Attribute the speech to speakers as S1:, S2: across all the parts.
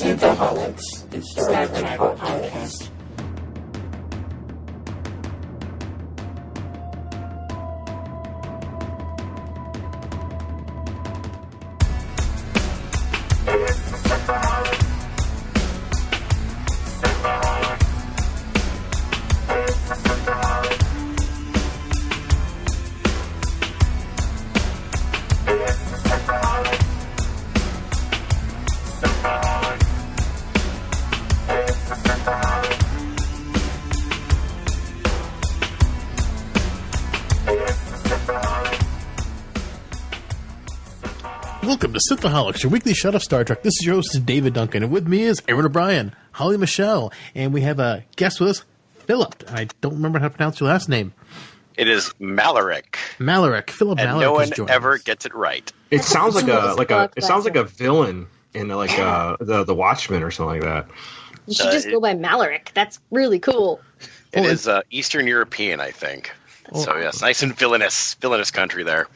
S1: Synthaholics. It's the Bad Bible podcast.
S2: Welcome to Synthaholics, your weekly shot of Star Trek. This is your host, David Duncan, and with me is Aaron O'Brien, Holly Michelle, and we have a guest with us, Phillip. I don't remember how to pronounce your last name.
S3: It is Malerich.
S2: Phillip Malerich.
S3: And no one ever
S2: us.
S3: Gets it right.
S4: It sounds like a villain in the Watchmen or something like that.
S5: You should just go by Malerich. That's really cool.
S3: It is Eastern European, I think. So yes, nice and villainous country there.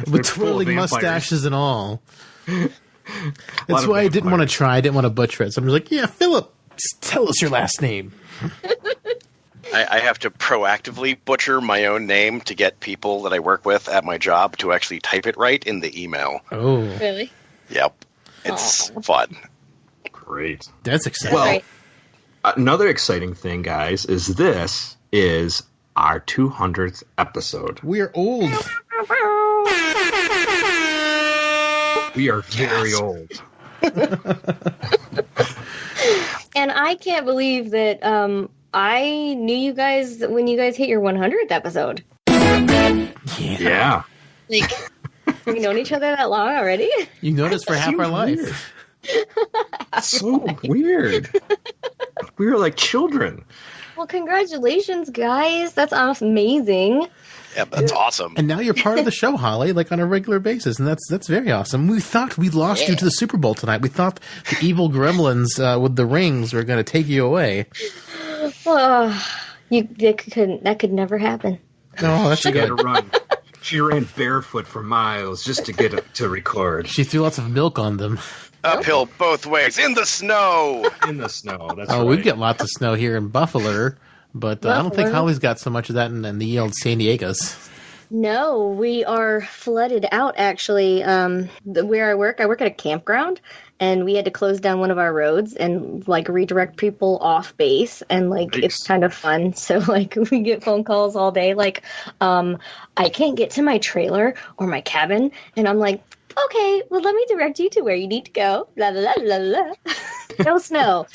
S2: With twirling mustaches and all. That's why I didn't want to try. I didn't want to butcher it. So I'm just like, yeah, Phillip, just tell us your last name.
S3: I have to proactively butcher my own name to get people that I work with at my job to actually type it right in the email.
S2: Oh.
S5: Really?
S3: Yep. It's fun.
S4: Great.
S2: That's exciting.
S4: Well, another exciting thing, guys, is this is our 200th episode.
S2: We are old.
S4: We are very old.
S5: And I can't believe that I knew you guys when you guys hit your 100th episode.
S4: Yeah.
S5: Like, we've known each other that long already?
S2: You know us for half our life.
S4: So weird. We were like children.
S5: Well, congratulations, guys. That's amazing.
S3: Yeah, that's awesome.
S2: And now you're part of the show, Holly, like on a regular basis, and that's very awesome. We thought we lost you to the Super Bowl tonight. We thought the evil gremlins with the rings were going to take you away.
S5: That could never happen.
S2: No, that's
S4: She
S2: good.
S4: had to run. She ran barefoot for miles just to get to record.
S2: She threw lots of milk on them.
S3: Uphill both ways, in the snow.
S4: In the snow. That's right.
S2: We've got lots of snow here in Buffalo, but I don't think Holly's got so much of that in the old San Diego's.
S5: No, we are flooded out, actually. Where I work at a campground, and we had to close down one of our roads and, like, redirect people off base, and, like,
S4: Nice.
S5: It's kind of fun. So, like, we get phone calls all day, like, I can't get to my trailer or my cabin, and I'm like, okay, well, let me direct you to where you need to go. La la la la la. No snow,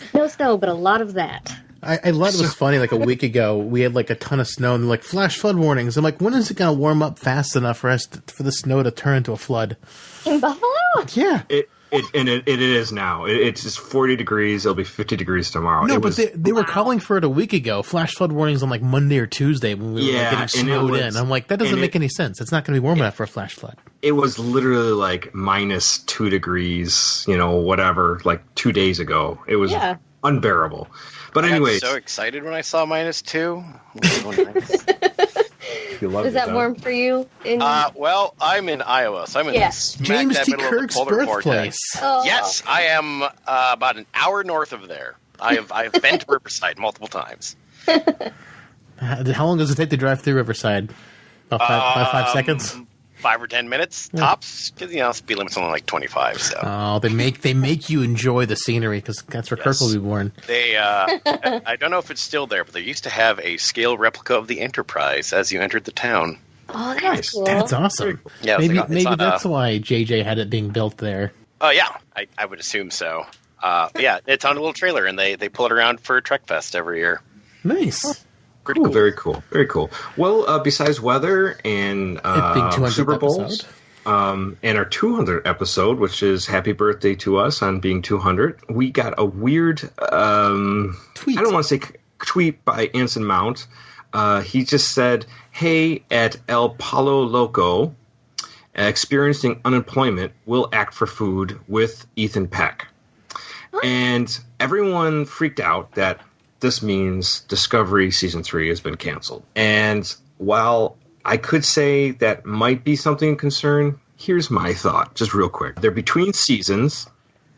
S5: but a lot of that.
S2: I thought it was funny, like a week ago, we had like a ton of snow and like flash flood warnings. I'm like, when is it going to warm up fast enough for for the snow to turn into a flood?
S5: In Buffalo?
S2: Yeah.
S4: It is now. It's just 40 degrees. It'll be 50 degrees tomorrow.
S2: No, but they were calling for it a week ago. Flash flood warnings on like Monday or Tuesday when we were like, getting snowed in. I'm like, that doesn't make any sense. It's not going to be warm enough for a flash flood.
S4: It was literally like minus 2 degrees, whatever, like 2 days ago. It was unbearable. But anyways.
S3: I got so excited when I saw -2.
S5: Is that warm for you?
S3: Well, I'm in Iowa, so I'm in smack
S2: James
S3: dab
S2: T.
S3: middle
S2: Kirk's
S3: of the polar
S2: birthplace.
S3: vortex.
S5: Oh.
S3: Yes, I am about an hour north of there. I've been to Riverside multiple times.
S2: How long does it take to drive through Riverside? About 5 seconds?
S3: 5 or 10 minutes tops, because speed limit's only like 25. So
S2: they make you enjoy the scenery because that's where Kirk will be born.
S3: They I don't know if it's still there, but they used to have a scale replica of the Enterprise as you entered the town.
S5: Oh, that's cool.
S2: That's awesome.
S3: Yeah,
S2: maybe that's why JJ had it being built there.
S3: Oh yeah, I would assume so. Yeah, it's on a little trailer, and they pull it around for Trek Fest every year.
S2: Nice.
S4: Pretty cool. Very cool. Very cool. Well, besides weather and Super Bowls, and our 200th episode, which is happy birthday to us on being 200, we got a weird tweet. I don't want to say tweet by Anson Mount. He just said, "Hey, at El Palo Loco, experiencing unemployment, will act for food with Ethan Peck." And everyone freaked out that this means Discovery Season 3 has been canceled. And while I could say that might be something of concern, here's my thought, just real quick. They're between seasons.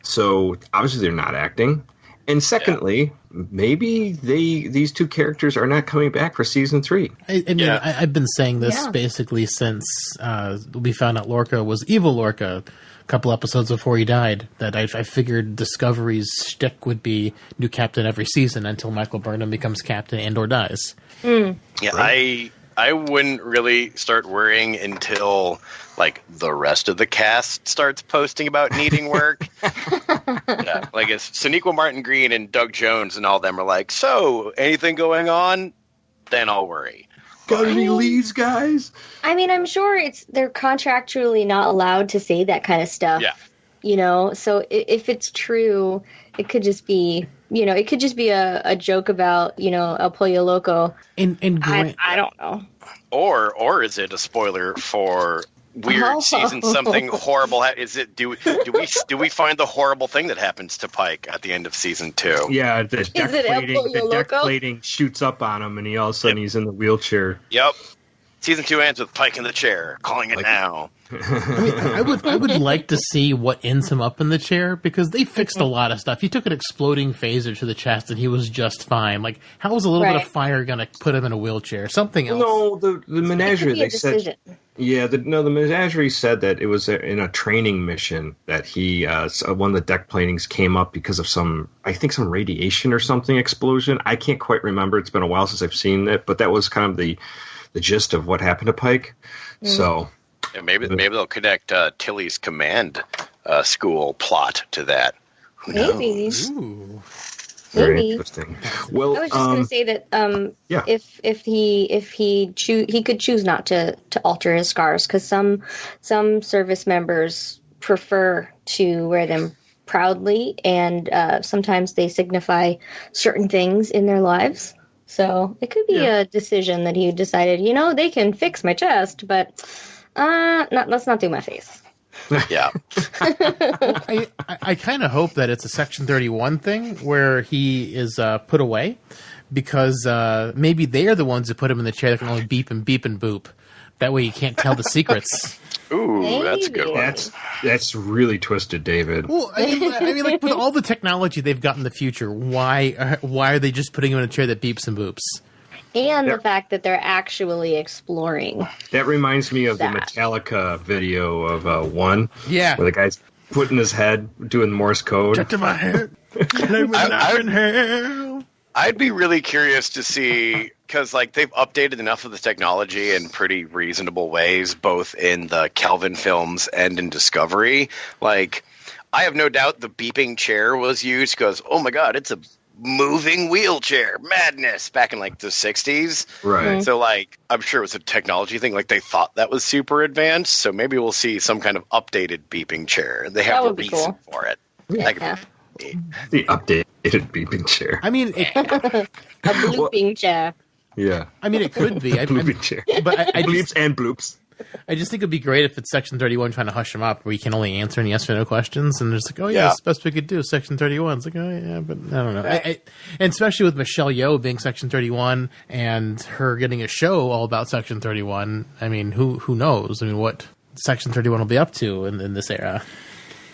S4: So obviously they're not acting. And secondly, maybe these two characters are not coming back for season 3.
S2: I've been saying this basically since we found out Lorca was evil Lorca a couple episodes before he died, that I figured Discovery's shtick would be new captain every season until Michael Burnham becomes captain and or dies.
S3: Yeah, I wouldn't really start worrying until like the rest of the cast starts posting about needing work. Like if Sonequa Martin Green and Doug Jones and all them are like, so anything going on? Then I'll worry.
S4: Got any leads, guys?
S5: I mean, I'm sure they're contractually not allowed to say that kind of stuff.
S3: Yeah.
S5: So if it's true, it could just be, it could just be a joke about, El Pollo Loco. I don't know.
S3: Or is it a spoiler for weird season something horrible? Is it do we find the horrible thing that happens to Pike at the end of season 2?
S4: Yeah, the deck plating shoots up on him, and all of a sudden he's in the wheelchair.
S3: Yep. Season 2 ends with Pike in the chair, calling it now.
S2: I would like to see what ends him up in the chair, because they fixed a lot of stuff. He took an exploding phaser to the chest and he was just fine. Like, how was a little bit of fire going to put him in a wheelchair? Something else.
S4: No, the menagerie, they said. Yeah, the menagerie said that it was in a training mission that he, one of the deck platings came up because of some radiation or something explosion. I can't quite remember. It's been a while since I've seen it, but that was kind of the gist of what happened to Pike. So
S3: yeah, maybe they'll connect Tilly's command school plot to that. Who knows?
S2: Ooh.
S4: Very interesting. Well,
S5: I was just going to say that if he could choose not to alter his scars, because some service members prefer to wear them proudly, and sometimes they signify certain things in their lives. So it could be a decision that he decided, they can fix my chest, but let's not do my face.
S3: Yeah.
S2: I kind of hope that it's a Section 31 thing where he is put away, because maybe they are the ones who put him in the chair that can only beep and boop. That way you can't tell the secrets.
S3: Ooh, that's a good one.
S4: That's really twisted, David.
S2: Well, I mean, like, with all the technology they've got in the future, why are they just putting him in a chair that beeps and boops?
S5: And the fact that they're actually exploring.
S4: That reminds me of the Metallica video of One.
S2: Yeah.
S4: Where the guy's putting his head, doing Morse code.
S2: Get to my head.
S3: I'd be really curious to see, because like they've updated enough of the technology in pretty reasonable ways, both in the Kelvin films and in Discovery. Like, I have no doubt the beeping chair was used because, oh my God, it's a moving wheelchair. Madness back in like the 60s.
S4: Right.
S3: So like, I'm sure it was a technology thing. Like they thought that was super advanced. So maybe we'll see some kind of updated beeping chair. They have a reason for it.
S5: Yeah.
S4: The updated beeping chair.
S2: I mean,
S5: a blooping chair.
S4: Yeah.
S2: I mean, it could be.
S4: Blooping chair.
S2: But I
S4: bleeps and bloops.
S2: I just think it'd be great if it's Section 31 trying to hush him up, where you can only answer any yes or no questions, and there's like, oh yeah, it's the best we could do. Section 31. It's like, oh yeah, but I don't know. And especially with Michelle Yeoh being Section 31 and her getting a show all about Section 31. I mean, who knows? I mean, what Section 31 will be up to in this era.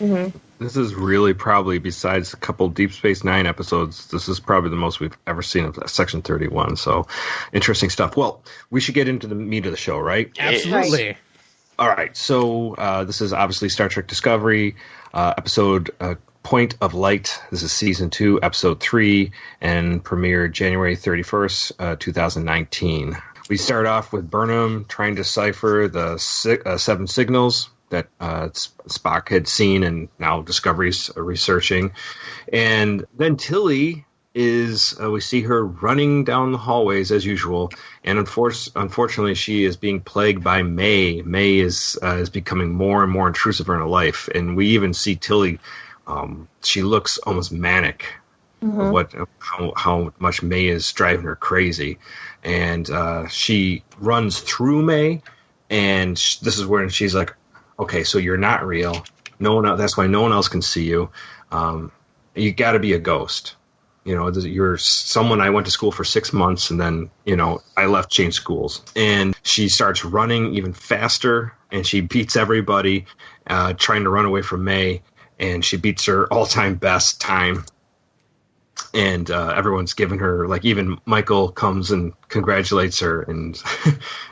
S5: Mm-hmm.
S4: This is really probably, besides a couple Deep Space Nine episodes, this is probably the most we've ever seen of Section 31. So, interesting stuff. Well, we should get into the meat of the show, right?
S2: Absolutely.
S5: Right.
S4: All right. So, this is obviously Star Trek Discovery, episode Point of Light. This is Season 2, Episode 3, and premiered January 31st, 2019. We start off with Burnham trying to decipher the 7 signals that Spock had seen, and now Discovery's researching. And then Tilly is, we see her running down the hallways as usual, and unfortunately she is being plagued by May. May is becoming more and more intrusive in her life, and we even see Tilly, she looks almost manic. How much May is driving her crazy. And she runs through May, and this is where she's like, okay, so you're not real. No one else, that's why no one else can see you. You got to be a ghost. You know, you're someone I went to school for 6 months, and then, you know, I left, changed schools. And she starts running even faster, and she beats everybody, trying to run away from May. and she beats her all-time best time. And everyone's giving her, like, even Michael comes and congratulates her, and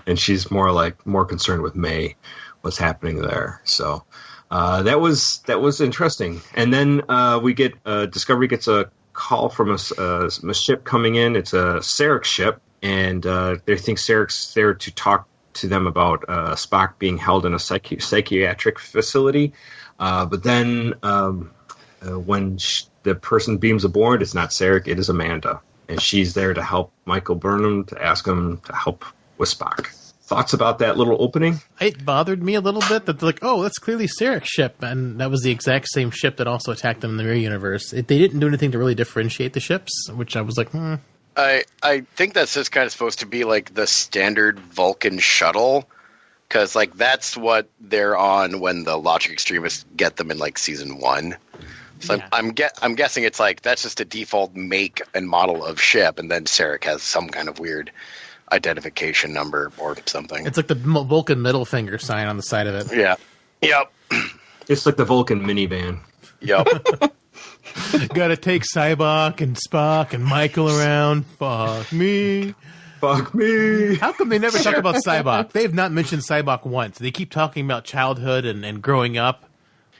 S4: and she's more concerned with May, what's happening there. So that was interesting. And then we get Discovery gets a call from a ship coming in. It's a Sarek ship, and they think Sarek's there to talk to them about Spock being held in a psychiatric facility. But then when the person beams aboard, it's not Sarek, it is Amanda. And she's there to help Michael Burnham, to ask him to help with Spock. Thoughts about that little opening?
S2: It bothered me a little bit that they're like, oh, that's clearly Sarek's ship. And that was the exact same ship that also attacked them in the Mirror Universe. They didn't do anything to really differentiate the ships, which I was like,
S3: I think that's just kind of supposed to be like the standard Vulcan shuttle, because like that's what they're on when the Logic Extremists get them in like season 1. So yeah. I'm guessing it's like that's just a default make and model of ship, and then Sarek has some kind of weird identification number or something.
S2: It's like the Vulcan middle finger sign on the side of it.
S3: Yeah. Yep.
S4: It's like the Vulcan minivan.
S3: Yep.
S2: Gotta take Cybok and Spock and Michael around. Fuck me.
S4: Fuck me.
S2: How come they never talk about Cybok? They have not mentioned Cybok once. They keep talking about childhood and growing up.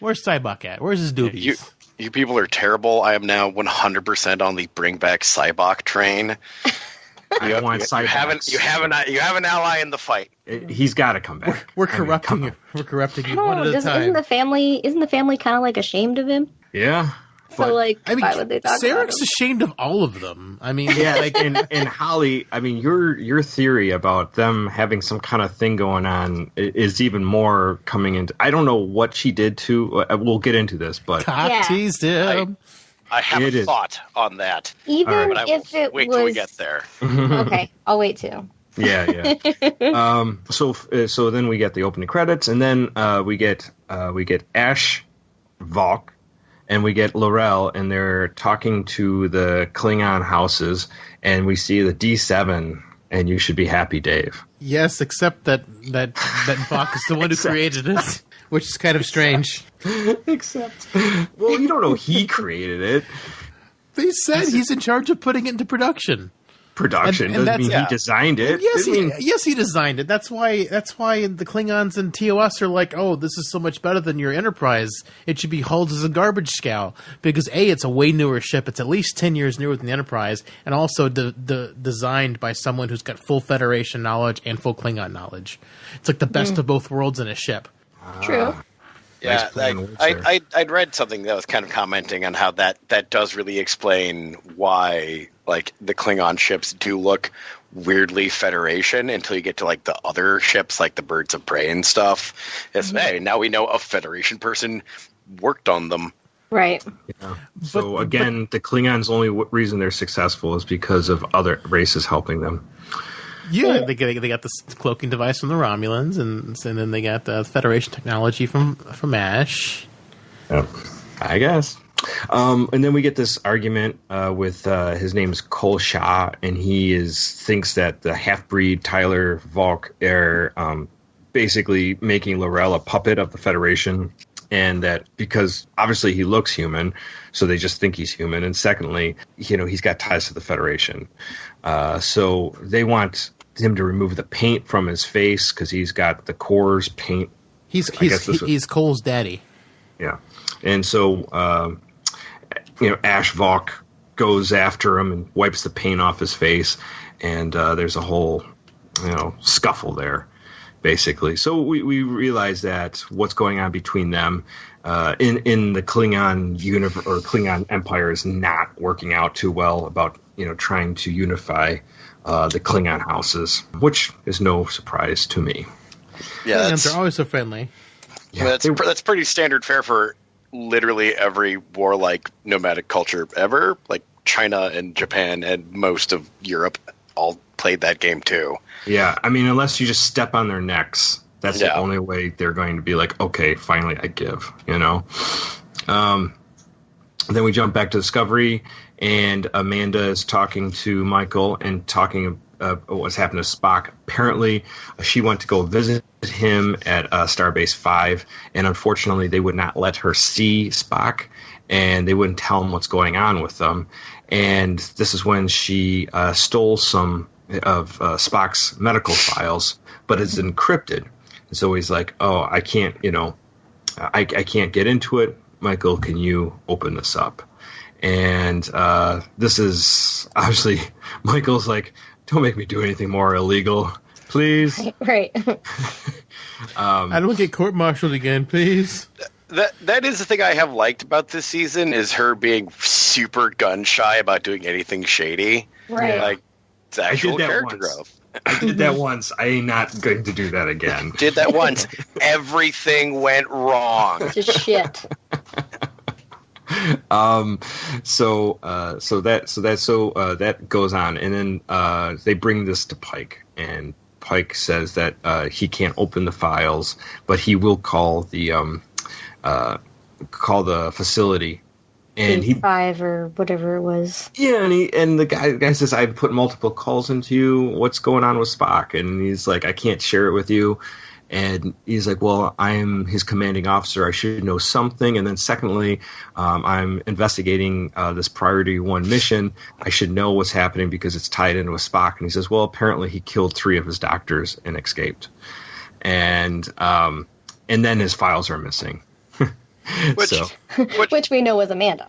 S2: Where's Cybok at? Where's his doobies?
S3: You people are terrible. I am now 100% on the bring back Cybok train. You have an ally in the fight.
S4: He's got to come back.
S2: We're corrupting you. We're corrupting you one at a time.
S5: Isn't the family kind of like ashamed of him?
S4: Yeah.
S5: So like, why would they talk
S2: Sarek's
S5: about him?
S2: ashamed of all of them. I mean,
S4: yeah, like and Holly. I mean, your theory about them having some kind of thing going on is even more coming into. I don't know what she did to. We'll get into this, but
S2: teased him.
S3: I have a thought on that.
S5: Even if it
S3: wait
S5: was,
S3: till we get there.
S5: Okay, I'll wait too.
S4: Yeah. So then we get the opening credits, and then we get Ash, Valk, and we get L'Rell, and they're talking to the Klingon houses, and we see the D7, and you should be happy, Dave.
S2: Yes, except that Valk is the one who created it, which is kind of strange.
S4: Except, well, you don't know he created it.
S2: They said he's in charge of putting it into production.
S4: And doesn't mean he designed it.
S2: Yes, he designed it. That's why the Klingons and TOS are like, oh, this is so much better than your Enterprise. It should be hauled as a garbage scow because A, it's a way newer ship. It's at least 10 years newer than the Enterprise, and also designed by someone who's got full Federation knowledge and full Klingon knowledge. It's like the best of both worlds in a ship.
S5: True.
S3: Yeah, I'd read something that was kind of commenting on how that does really explain why like the Klingon ships do look weirdly Federation until you get to like the other ships like the Birds of Prey and stuff. It's hey, now we know a Federation person worked on them.
S5: Right.
S4: Yeah. So again, the Klingons' only reason they're successful is because of other races helping them.
S2: Yeah, they got this cloaking device from the Romulans, and then they got the Federation technology from Ash.
S4: Yep. I guess. And then we get this argument with his name's Cole Shaw, and he thinks that the half-breed Tyler Valk are basically making L'Rell a puppet of the Federation, and that because obviously he looks human, so they just think he's human. And secondly, he's got ties to the Federation. So they want him to remove the paint from his face because he's got the Core's paint.
S2: He's Cole's daddy.
S4: Yeah. And so, Ash Valk goes after him and wipes the paint off his face. And there's a whole, scuffle there, basically. So we realize that what's going on between them in the Klingon universe or Klingon Empire is not working out too well about, trying to unify the Klingon houses, which is no surprise to me.
S3: Yeah,
S2: they're always so friendly.
S3: Yeah, that's pretty standard fare for literally every warlike nomadic culture ever. Like China and Japan and most of Europe all played that game too.
S4: Yeah, I mean, unless you just step on their necks, that's the only way they're going to be like, okay, finally I give, Then we jump back to Discovery, and Amanda is talking to Michael and talking what's happened to Spock. Apparently, she went to go visit him at Starbase 5, and unfortunately, they would not let her see Spock, and they wouldn't tell him what's going on with them. And this is when she stole some of Spock's medical files, but it's encrypted. And so he's like, "Oh, I can't, I can't get into it. Michael, can you open this up?" And this is obviously Michael's like, "Don't make me do anything more illegal, please."
S5: Right.
S2: I don't get court-martialed again, please.
S3: That is the thing I have liked about this season, is her being super gun shy about doing anything shady.
S5: Right.
S3: Like, it's actual character growth.
S4: I did that once. I ain't not going to do that again.
S3: Did that once. Everything went wrong.
S5: Just shit.
S4: So that goes on, and then they bring this to Pike, and Pike says that he can't open the files, but he will call the facility. And he
S5: 5 or whatever it was.
S4: Yeah, and the guy says, "I've put multiple calls into you. What's going on with Spock?" And he's like, "I can't share it with you." And he's like, "Well, I'm his commanding officer. I should know something. And then secondly, I'm investigating this Priority 1 mission. I should know what's happening because it's tied in with Spock." And he says, "Well, apparently he killed 3 of his doctors and escaped." And then his files are missing.
S5: Which we know was Amanda.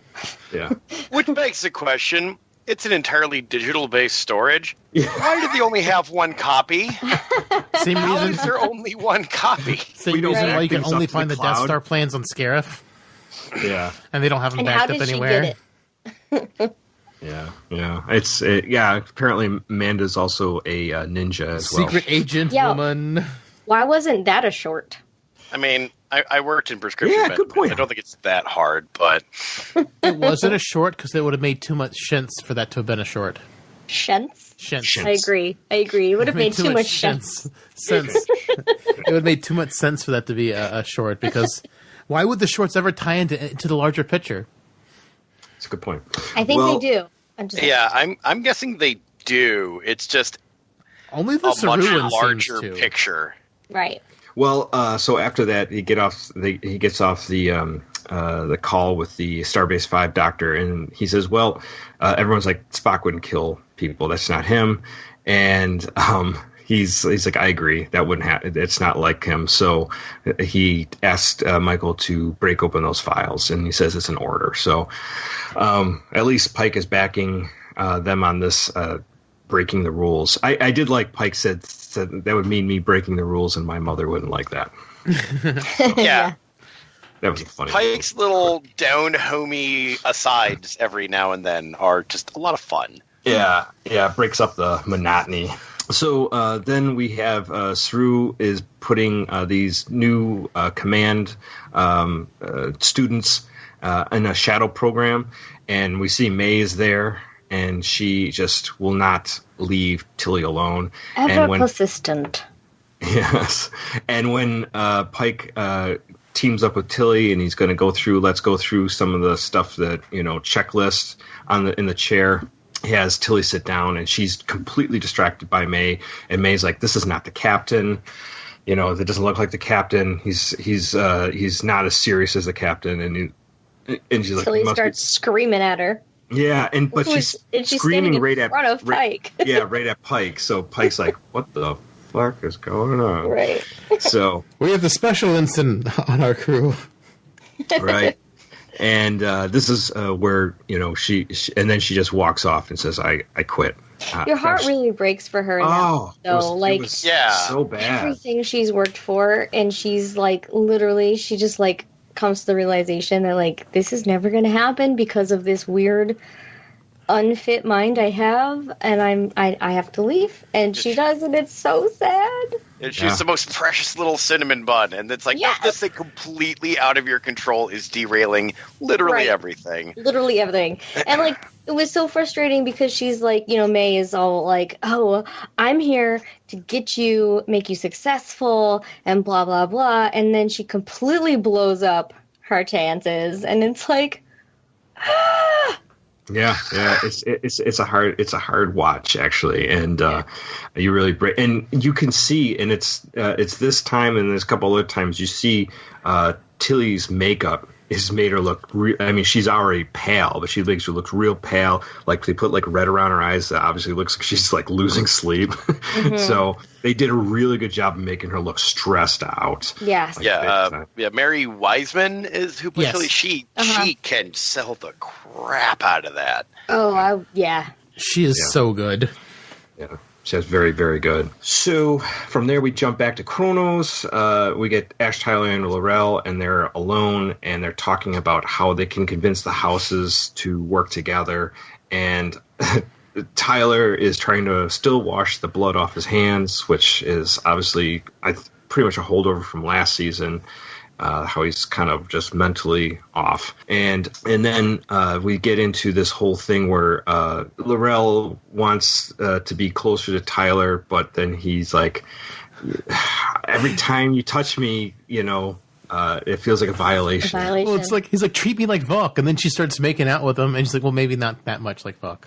S4: Yeah.
S3: Which begs the question, it's an entirely digital-based storage.
S4: Yeah.
S3: Why do they only have one copy?
S2: Same
S3: How
S2: reason.
S3: is there only one copy?
S2: Same reason why you can only find the Death Star plans on Scarif.
S4: Yeah.
S2: And they don't have them
S5: And
S2: backed
S5: how
S2: up
S5: did
S2: anywhere.
S5: she get it?
S4: Yeah. Apparently Amanda's also a ninja as well.
S2: Secret agent woman.
S5: Why wasn't that a short?
S3: I mean, I worked in prescription
S4: Yeah,
S3: medicine.
S4: good point.
S3: I don't think it's that hard, but
S2: It wasn't a short because it would have made too much sense for that to have been a short.
S5: Shents?
S2: Shents.
S5: I agree. It would have made too much
S2: sense. It would have made too much sense for that to be a short, because why would the shorts ever tie into the larger picture?
S4: That's a good point.
S5: I think they do.
S3: I'm guessing they do. It's just
S2: only the
S3: a much
S2: Saruan
S3: larger
S2: seems to.
S3: picture.
S5: Right.
S4: Well, so after that, he gets off the call with the Starbase 5 doctor, and he says, "Well, everyone's like, Spock wouldn't kill people. That's not him." And he's like, "I agree. That wouldn't happen. It's not like him." So he asked Michael to break open those files, and he says it's an order. So at least Pike is backing them on this. Breaking the rules. I did like Pike said that would mean me breaking the rules, and my mother wouldn't like that.
S3: Yeah.
S4: That was a funny.
S3: Pike's little down-homey asides every now and then are just a lot of fun.
S4: Yeah, breaks up the monotony. So then we have Saru is putting these new command students in a shadow program, and we see May is there. And she just will not leave Tilly alone.
S5: Persistent.
S4: Yes. And when Pike teams up with Tilly, and he's going to let's go through some of the stuff that, checklist in the chair. He has Tilly sit down, and she's completely distracted by May. And May's like, "This is not the captain. That doesn't look like the captain. He's not as serious as the captain." And she's like,
S5: Tilly starts screaming at her.
S4: Yeah, but she's screaming right at
S5: front of Pike.
S4: Right at Pike. So Pike's like, "What the fuck is going on?"
S5: Right.
S4: So
S2: we have the special ensign on our crew.
S4: Right. And this is where she and then she just walks off and says, "I quit."
S5: Your heart really breaks for her now.
S4: It was so bad.
S5: Everything she's worked for, and she's like, literally, she just like comes to the realization that like this is never going to happen because of this weird unfit mind I have, and I have to leave, and she does, and it's so sad.
S3: And she's the most precious little cinnamon bun, and it's like, this thing completely out of your control is derailing literally everything.
S5: Literally everything. And like, it was so frustrating because she's like, May is all like, "Oh, I'm here to make you successful, and blah, blah, blah." And then she completely blows up her chances. And it's like,
S4: Yeah, it's a hard watch actually, and you really break, and you can see, and it's this time and there's a couple other times you see Tilly's makeup has made her look. I mean, she's already pale, but she looks real pale. Like they put like red around her eyes. That obviously looks like she's like losing sleep. Mm-hmm. So they did a really good job of making her look stressed out.
S5: Yes.
S3: Like, Mary Wiseman is who plays Tilly. She can sell the crap out of that.
S5: Oh,
S2: she is so good.
S4: Yeah. She was very, very good. So from there, we jump back to Kronos. We get Ash, Tyler, and Laurel, and they're alone, and they're talking about how they can convince the houses to work together. And Tyler is trying to still wash the blood off his hands, which is obviously pretty much a holdover from last season. How he's kind of just mentally off. And then we get into this whole thing where Laurel wants to be closer to Tyler, but then he's like, every time you touch me, it feels like a violation.
S2: Well, it's like, he's like, treat me like Vok. And then she starts making out with him, and she's like, well, maybe not that much like Vok.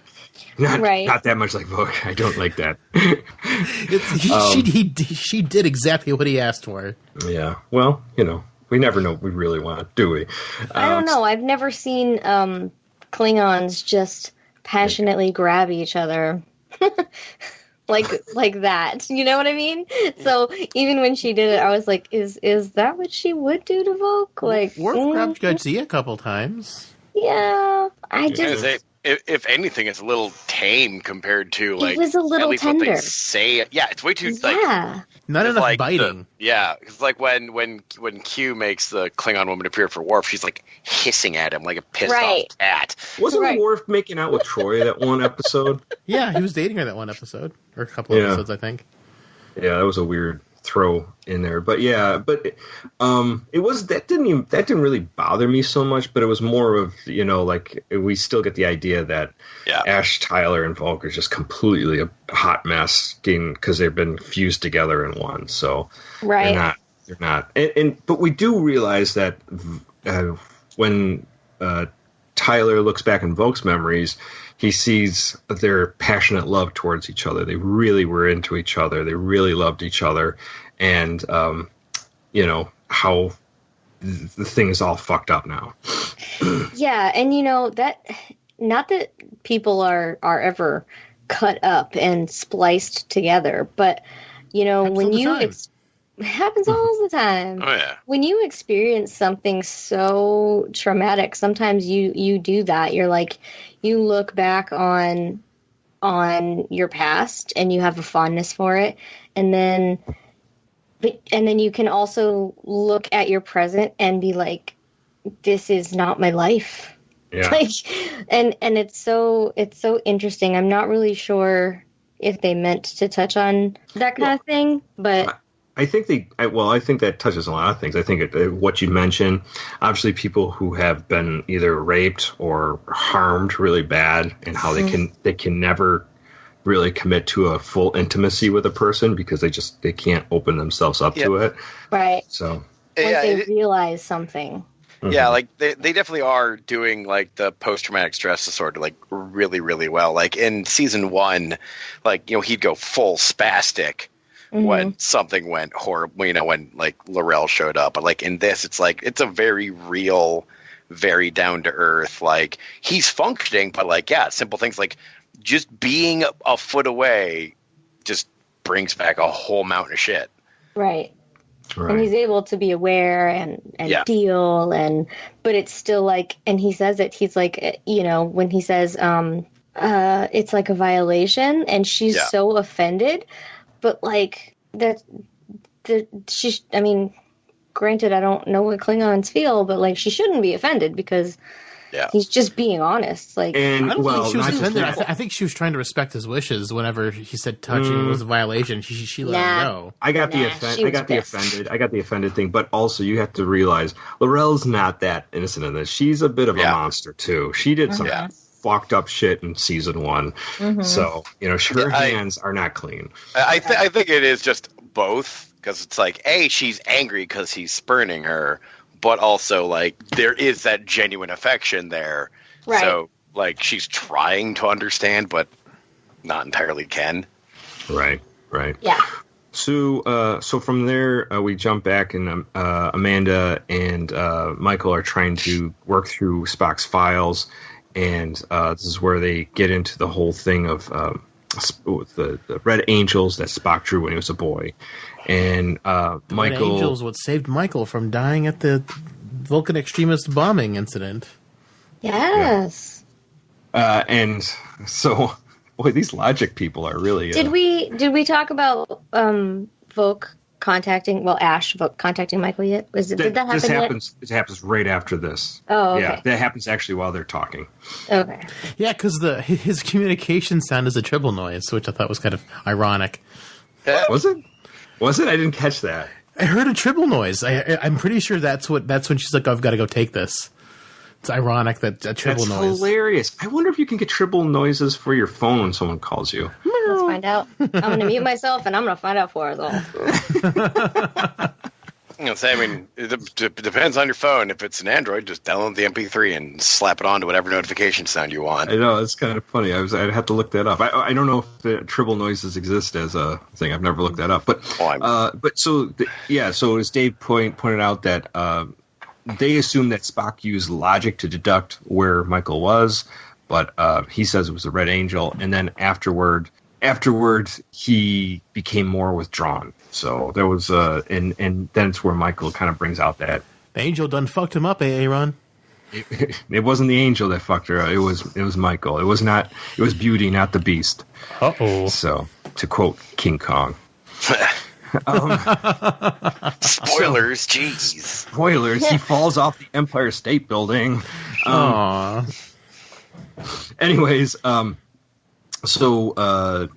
S4: Not that much like Vok. I don't like that.
S2: She did exactly what he asked for.
S4: Yeah. Well, we never know what we really want, do we?
S5: I don't know. I've never seen Klingons just passionately grab each other like that. You know what I mean? So even when she did it, I was like, "Is that what she would do to Vok?" Like,
S2: Worf grabbed Georgiou a couple times.
S5: Yeah, I just.
S3: If anything, it's a little tame compared to like
S5: it was a little
S3: at least
S5: tender.
S3: What they say. Yeah, it's way too
S2: not enough
S3: like
S2: biting.
S3: Because like when Q makes the Klingon woman appear for Worf, she's like hissing at him like a pissed off cat.
S4: Wasn't Worf making out with Troy that one episode?
S2: Yeah, he was dating her that one episode or a couple episodes, I think. Yeah,
S4: that was a weird throw in there, but it was that didn't really bother me so much, but it was more of like we still get the idea that Ash, Tyler, and Vok are just completely a hot mess because they've been fused together in one. So they're not, but we do realize that when Tyler looks back in Vok's memories, he sees their passionate love towards each other. They really were into each other. They really loved each other. And, how the thing is all fucked up now.
S5: Yeah. And, that not that people are ever cut up and spliced together, but, when you it happens all the time.
S3: Oh, yeah.
S5: When you experience something so traumatic, sometimes you do that. You're like, you look back on your past and you have a fondness for it. And then you can also look at your present and be like, this is not my life.
S4: Yeah.
S5: And it's so interesting. I'm not really sure if they meant to touch on that kind of thing, but
S4: I think that touches a lot of things. I think what you mentioned, obviously people who have been either raped or harmed really bad, and how they can never really commit to a full intimacy with a person because they can't open themselves up to it.
S5: Right.
S4: So
S5: once they realize something.
S3: Yeah, like they definitely are doing like the post-traumatic stress disorder like really, really well. Like in season 1, like he'd go full spastic when something went horrible. When like Laurel showed up, but like in this, it's like it's a very real, very down to earth. Like he's functioning, but like simple things like just being a foot away just brings back a whole mountain of shit.
S5: Right. And he's able to be aware and deal, but it's still like, and he says it, he's like, when he says, it's like a violation, and she's so offended, but like granted, I don't know what Klingons feel, but like she shouldn't be offended because he's just being honest. Like,
S2: I don't think she was offended. I think she was trying to respect his wishes. Whenever he said touching was a violation, she let him go.
S4: I got the offended thing, but also you have to realize Laurel's not that innocent in this. She's a bit of a monster too. She did some fucked up shit in season 1, so her hands are not clean.
S3: I think it is just both, because it's like she's angry because he's spurning her. But also, like, there is that genuine affection there.
S5: Right.
S3: So, like she's trying to understand, but not entirely can.
S4: Right.
S5: Yeah.
S4: So from there, we jump back, and Amanda and Michael are trying to work through Spock's files, and this is where they get into the whole thing of the Red Angels that Spock drew when he was a boy. And Michael...
S2: Red Angels, what saved Michael from dying at the Vulcan extremist bombing incident.
S5: Yes.
S4: Yeah. And so... Boy, these logic people are really...
S5: Did we talk about Voq contacting... Well, Ash Voq contacting Michael yet? Did that happen yet?
S4: It happens right after this.
S5: Oh, okay.
S4: Yeah, that happens actually while they're talking.
S5: Okay.
S2: Yeah, because his communication sound is a triple noise, which I thought was kind of ironic.
S4: Was it? I didn't catch that.
S2: I heard a triple noise. I'm pretty sure that's when she's like, I've got to go take this. It's ironic that a triple noise.
S4: That's hilarious. I wonder if you can get triple noises for your phone when someone calls you.
S5: Let's find out. I'm going to mute myself, and I'm going to find out for us all.
S3: It depends on your phone. If it's an Android, just download the MP3 and slap it onto whatever notification sound you want.
S4: I know, it's kind of funny. I'd have to look that up. I don't know if the triple noises exist as a thing. I've never looked that up. But so as Dave pointed out that they assumed that Spock used logic to deduct where Michael was, but he says it was a Red Angel, and then afterward he became more withdrawn. So there was and then it's where Michael kind of brings out that
S2: the Angel done fucked him up, Aaron.
S4: It wasn't the Angel that fucked her. It was Michael. It was Beauty, not the Beast.
S2: Uh-oh.
S4: So to quote King Kong.
S3: Spoilers, jeez.
S4: Spoilers. He falls off the Empire State Building. Anyways, so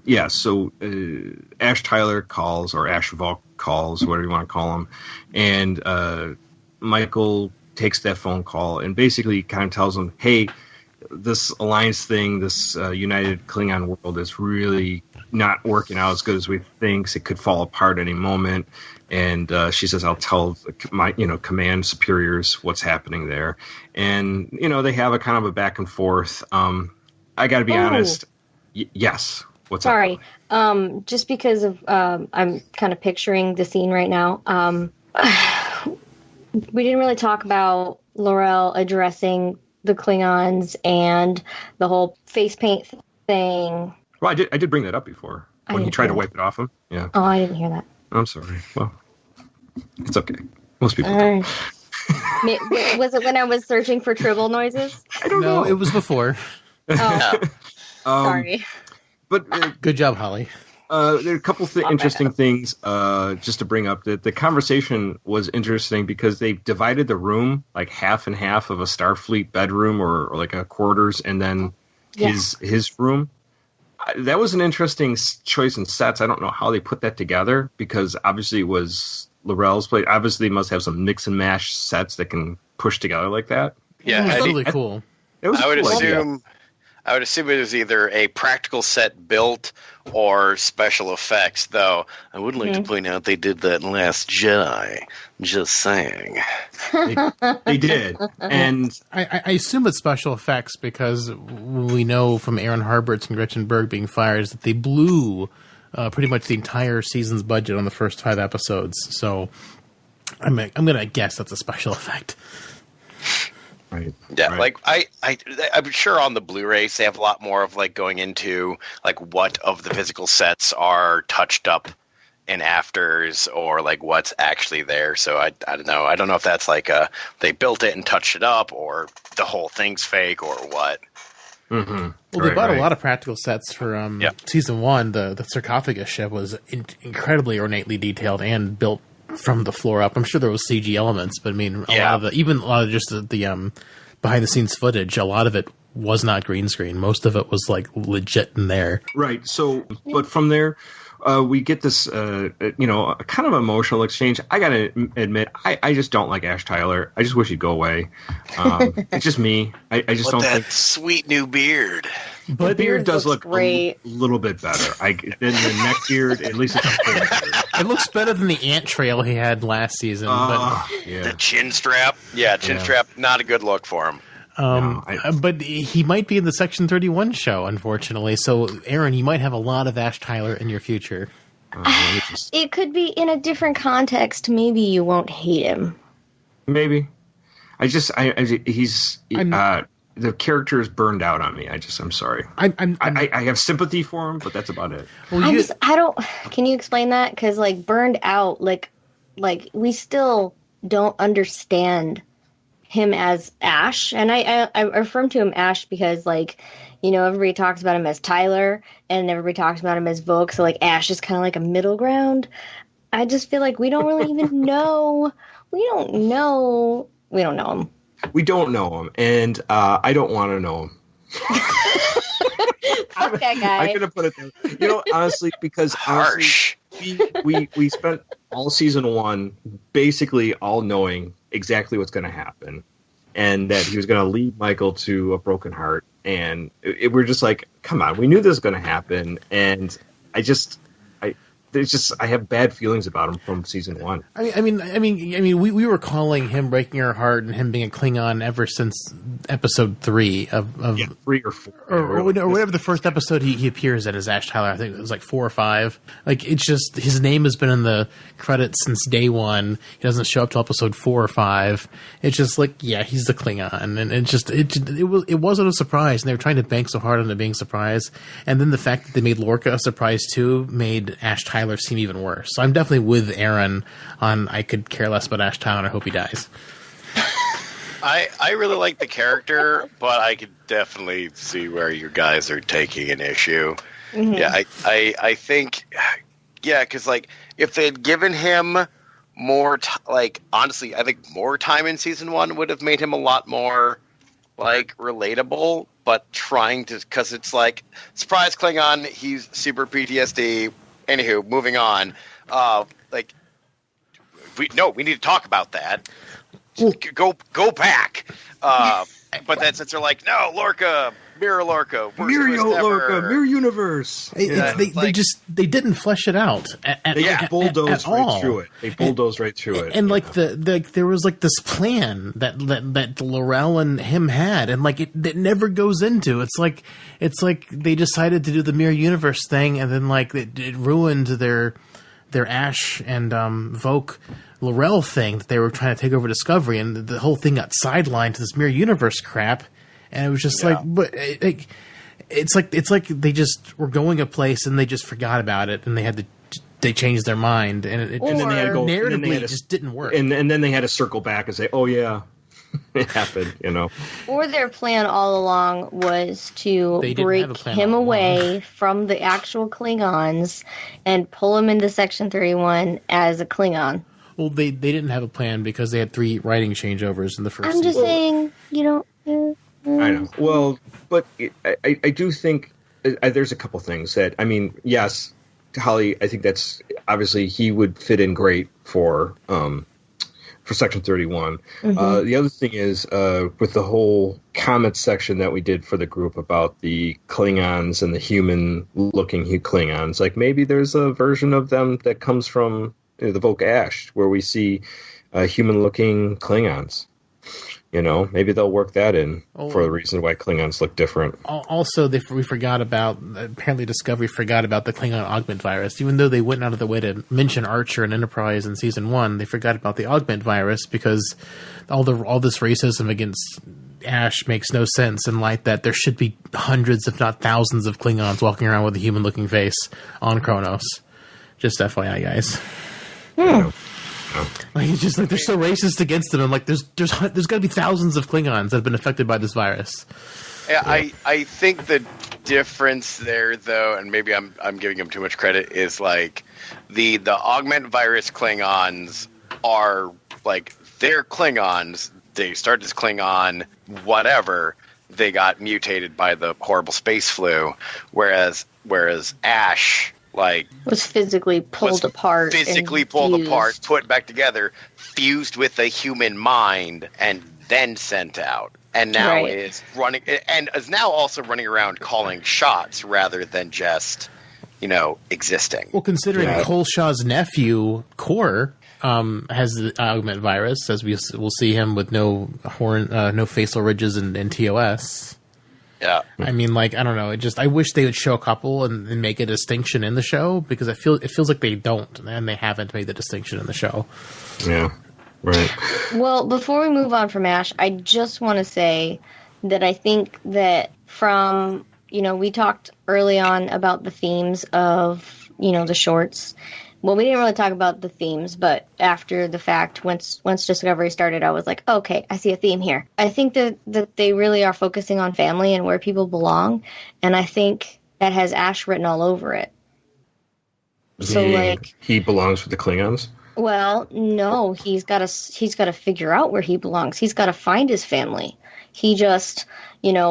S4: Ash Tyler calls, or Ash Voq calls, whatever you want to call him, and Michael takes that phone call and basically kind of tells him, hey, this alliance thing, this United Klingon world is really not working out as good as we think. It could fall apart any moment. And she says, I'll tell my command superiors what's happening there. And, they have a kind of a back and forth. I got to be honest. Yes. What's up?
S5: Sorry. Just because of I'm kind of picturing the scene right now. We didn't really talk about L'Rell addressing the Klingons and the whole face paint thing.
S4: Well, I did bring that up before when he tried to wipe it off him. Yeah.
S5: Oh, I didn't hear that.
S4: I'm sorry. Well, it's okay. Most people do.
S5: Was it when I was searching for triple noises?
S4: I don't know.
S2: It was before.
S5: Oh, sorry.
S4: But
S2: good job, Holly.
S4: There are a couple interesting things just to bring up. The conversation was interesting because they divided the room like half and half of a Starfleet bedroom or like a quarters, and then his room. That was an interesting choice in sets. I don't know how they put that together because obviously it was L'Rell's place. Obviously, they must have some mix and mash sets that can push together like that.
S2: Yeah, it was really cool.
S3: I would assume it was either a practical set built or special effects, though I would like to point out they did that in Last Jedi. Just saying.
S4: They did. And
S2: I assume it's special effects because we know from Aaron Harberts and Gretchen Berg being fired that they blew pretty much the entire season's budget on the first 5 episodes. So I'm going to guess that's a special effect.
S4: Right.
S3: Yeah, right. Like I'm sure on the Blu-rays they have a lot more of like going into like what of the physical sets are touched up in afters or like what's actually there. So I don't know. I don't know if that's like they built it and touched it up or the whole thing's fake or what.
S4: Mm-hmm.
S2: Well, they bought a lot of practical sets for season 1. The sarcophagus ship was incredibly ornately detailed and built from the floor up. I'm sure there was CG elements, but I mean, a lot of the behind the scenes footage, a lot of it was not green screen. Most of it was like legit in there.
S4: Right. So, but from there, we get this, a kind of emotional exchange. I gotta admit, I just don't like Ash Tyler. I just wish he'd go away. It's just me. I just don't think
S3: sweet new beard.
S4: But the beard does look a little bit better. Than the neck beard, at least it's a full beard.
S2: It looks better than the ant trail he had last season.
S3: The chin strap. Yeah, chin strap, not a good look for him.
S2: But he might be in the Section 31 show, unfortunately. So, Aaron, you might have a lot of Ash Tyler in your future.
S5: It could be in a different context. Maybe you won't hate him.
S4: Maybe. The character is burned out on me. I'm sorry. I have sympathy for him, but that's about it.
S5: Well, I don't. Can you explain that? Because burned out, like we still don't understand him as Ash, and I refer to him Ash because everybody talks about him as Tyler, and everybody talks about him as Vogue. So Ash is kind of like a middle ground. I just feel like we don't really even know. We don't know him.
S4: We don't know him, and I don't want to know him.
S5: Fuck that guy.
S4: I'm gonna put it there. Honestly, because we spent all season 1 basically all knowing exactly what's going to happen, and that he was going to lead Michael to a broken heart, and we're just like, come on, we knew this was going to happen, and I have bad feelings about him from season 1.
S2: I mean, we were calling him breaking our heart and him being a Klingon ever since episode 3 of
S4: 3 or 4
S2: or whatever the first episode he appears in as Ash Tyler. I think it was 4 or 5. It's just his name has been in the credits since day 1. He doesn't show up till episode 4 or 5. It's just he's the Klingon, and it wasn't a surprise. And they were trying to bank so hard on it being a surprise, and then the fact that they made Lorca a surprise too made Ash Tyler seem even worse. So I'm definitely with Aaron on I could care less about Ash Tyler and I hope he dies.
S3: I really like the character, but I could definitely see where you guys are taking an issue. Mm-hmm. Yeah, I think, because if they had given him more, honestly, I think more time in season 1 would have made him a lot more relatable. But trying to, because it's surprise Klingon, he's super PTSD. Anywho, moving on. We need to talk about that. Go back. But then since they're no, Lorca, Mirror Lorca,
S4: Mirror Universe.
S2: They didn't flesh it out.
S4: They bulldozed right through it. They bulldozed right through it.
S2: And there was this plan that Laurel and him had, and it never goes into. It's like they decided to do the Mirror Universe thing, and then it ruined their Ash and Vogue Laurel thing that they were trying to take over Discovery, and the whole thing got sidelined to this Mirror Universe crap. And it was just it's like they just were going a place and they just forgot about it, and they changed their mind, and then they had to go narratively. It just didn't work,
S4: and then they had to circle back and say, "Oh yeah, it happened,"
S5: Or their plan all along was to break him away from the actual Klingons and pull him into Section 31 as a Klingon.
S2: Well, they didn't have a plan because they had 3 writing changeovers in the first.
S5: I'm just saying,
S4: I know. Well, but I do think there's a couple things that, yes, Holly, I think that's obviously he would fit in great for Section 31. Mm-hmm. The other thing is with the whole comment section that we did for the group about the Klingons and the human-looking Klingons, maybe there's a version of them that comes from the Vogue Ash where we see human-looking Klingons. Maybe they'll work that in for the reason why Klingons look different.
S2: Also, we forgot about, apparently Discovery forgot about the Klingon augment virus. Even though they went out of the way to mention Archer and Enterprise in season 1, they forgot about the augment virus because all this racism against Ash makes no sense in light that there should be hundreds, if not thousands, of Klingons walking around with a human-looking face on Kronos. Just FYI, guys. It's just they're so racist against them. I'm there's got to be thousands of Klingons that have been affected by this virus.
S3: Yeah, I think the difference there, though, and maybe I'm giving them too much credit, is the augment virus Klingons are they're Klingons. They started as Klingon, whatever. They got mutated by the horrible space flu, whereas Ash.
S5: Was physically pulled apart,
S3: put back together, fused with a human mind, and then sent out. And now is running, and is now also running around calling shots rather than just, existing.
S2: Well, considering Cole Shaw's nephew, Core, has the augment virus, as we'll see him with no facial ridges and TOS.
S3: Yeah.
S2: I mean, like, I don't know. I wish they would show a couple and make a distinction in the show, because it feels like they don't, and they haven't made the distinction in the show.
S4: Yeah. Right.
S5: Well, before we move on from Ash, I just want to say that I think that from, we talked early on about the themes of, the shorts. Well, we didn't really talk about the themes, but after the fact, once Discovery started, I was like, okay, I see a theme here. I think that they really are focusing on family and where people belong, and I think that has Ash written all over it. So,
S4: he belongs with the Klingons?
S5: Well, no, he's got to figure out where he belongs. He's got to find his family. He just,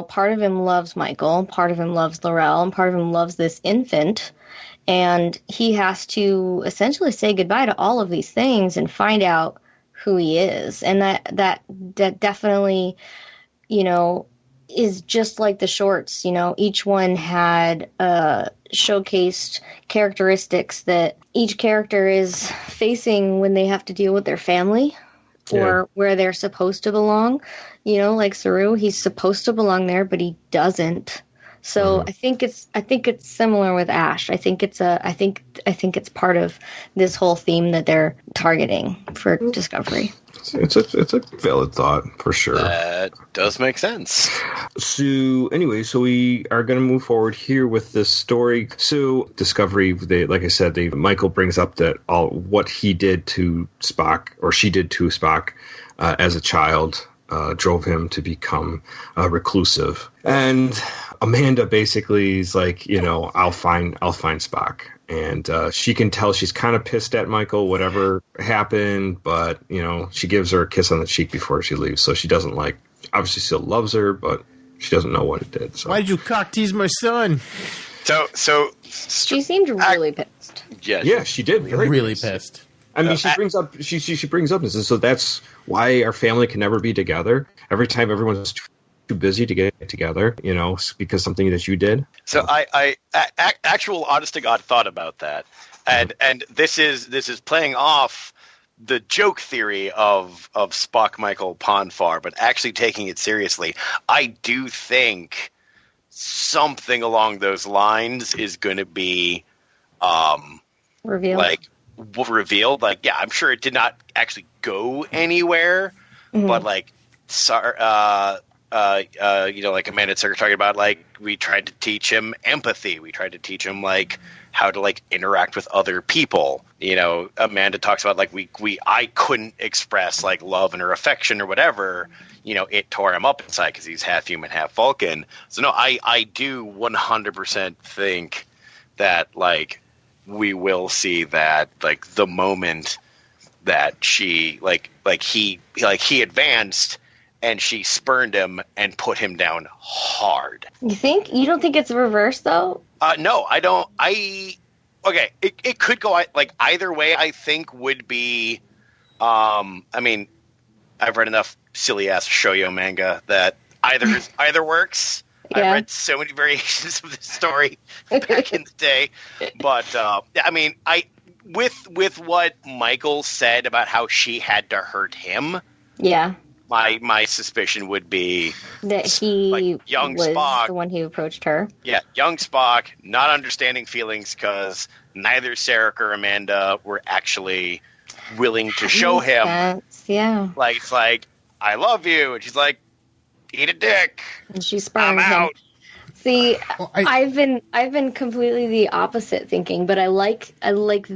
S5: part of him loves Michael, part of him loves L'Rell, and part of him loves this infant. And he has to essentially say goodbye to all of these things and find out who he is. And that definitely, is just like the shorts. Each one had showcased characteristics that each character is facing when they have to deal with their family or where they're supposed to belong. Like Saru, he's supposed to belong there, but he doesn't. So I think it's similar with Ash. I think it's part of this whole theme that they're targeting for Discovery.
S4: It's a valid thought for sure.
S3: That does make sense.
S4: So anyway, we are going to move forward here with this story. So Discovery, like I said, Michael brings up that what he did to Spock, or she did to Spock as a child, drove him to become reclusive. And Amanda basically is like, I'll find Spock. And she can tell she's kind of pissed at Michael, whatever happened, but, she gives her a kiss on the cheek before she leaves. So she doesn't obviously still loves her, but she doesn't know what it did. So.
S2: Why did you cock tease my son?
S5: So she seemed really pissed.
S4: Yeah, she did.
S2: Really pissed.
S4: I mean, she brings up and says, so that's why our family can never be together. Every time everyone's too busy to get together, because something that you did.
S3: So I actual honest to God thought about that, and this is playing off the joke theory of Spock, Michael, Ponfar, but actually taking it seriously. I do think something along those lines is going to be
S5: revealed.
S3: Revealed. I'm sure it did not actually go anywhere, but like Amanda started talking about, we tried to teach him empathy. We tried to teach him how to interact with other people. Amanda talks about I couldn't express love and her affection or whatever. It tore him up inside because he's half human, half Vulcan. So no, I do 100% think that we will see that the moment that she he advanced and she spurned him and put him down hard. You
S5: don't think it's reversed though?
S3: No, I don't. It could go either way. I think would be. I mean, I've read enough silly ass shoujo manga that either works.
S5: Yeah.
S3: I read so many variations of this story back in the day, but I mean, with what Michael said about how she had to hurt him.
S5: Yeah.
S3: My suspicion would be
S5: that he
S3: young
S5: was
S3: Spock,
S5: the one who approached her. Yeah,
S3: young Spock, not understanding feelings because neither Sarek or Amanda were actually willing to show him.
S5: Yeah.
S3: It's I love you, and she's like, eat a dick.
S5: And she spurned
S3: I'm
S5: him.
S3: out.
S5: See, I've been completely the opposite thinking, but I like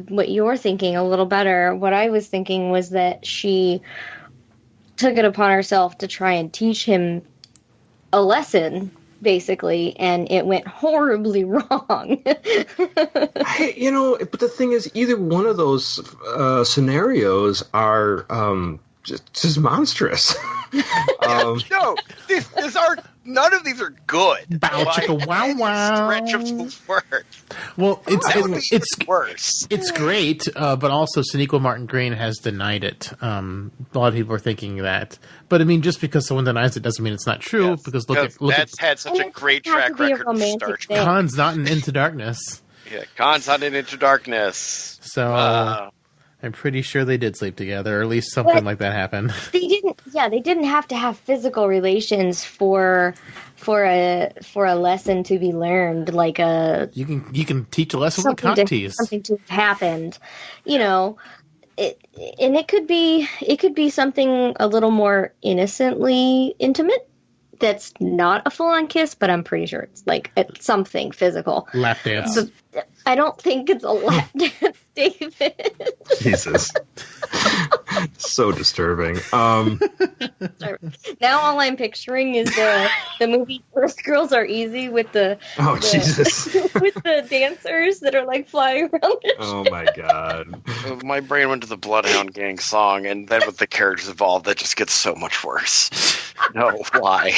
S5: what you're thinking a little better. What I was thinking was that she took it upon herself to try and teach him a lesson, basically, and it went horribly wrong.
S4: But the thing is, either one of those scenarios are just monstrous.
S3: No, these are none of these are good.
S2: Bow chicka wow wow.
S3: Stretch of the word.
S2: Well, it's
S3: worse.
S2: It's great, but also Sonequa Martin Green has denied it. A lot of people are thinking that, but I mean, just because someone denies it doesn't mean it's not true.
S3: Yes,
S2: because look
S3: that's had such a great track record of Star Trek.
S2: Khan's not in Into Darkness.
S3: Yeah, Khan's not in Into Darkness.
S2: So. I'm pretty sure they did sleep together, or at least something like that happened.
S5: They didn't. Yeah, they didn't have to have physical relations for a lesson to be learned. Like
S2: you can teach a lesson with cock tease.
S5: Something to have happened, and it could be something a little more innocently intimate. That's not a full-on kiss, but I'm pretty sure it's like it's something physical.
S2: Lap dance.
S5: So, I don't think it's a lap dance, David.
S4: Jesus. So disturbing.
S5: Now all I'm picturing is the movie First Girls Are Easy with
S4: Jesus.
S5: with the dancers that are like flying around.
S4: Oh my god.
S3: My brain went to the Bloodhound Gang song, and then with the characters involved, that just gets so much worse. No, why?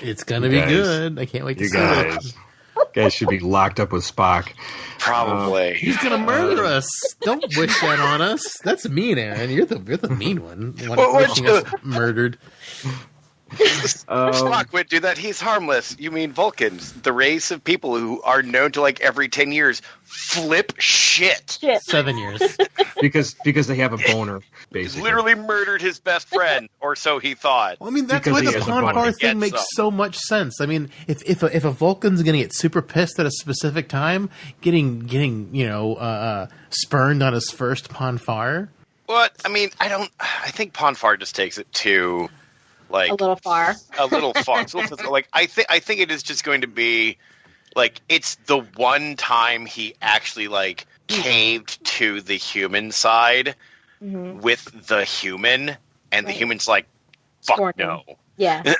S2: It's gonna be good. I can't wait to see it.
S4: You guys should be locked up with Spock.
S3: Probably.
S2: He's gonna murder us. Don't wish that on us. That's mean, Aaron. You're the mean one. Wishing us murdered.
S3: Spock would do that. He's harmless. You mean Vulcans, the race of people who are known to like every 10 years flip shit.
S2: 7 years.
S4: Because they have a boner, basically.
S3: Literally murdered his best friend, or so he thought.
S2: Well, I mean, that's why the Ponfar thing makes so much sense. I mean, if a Vulcan's going to get super pissed at a specific time, getting spurned on his first Ponfar.
S3: What? I mean, I think Ponfar just takes it to like
S5: a little far.
S3: So, like I think it is just going to be like it's the one time he actually like caved to the human side with the human, and the human's like, fuck no.
S5: Yeah.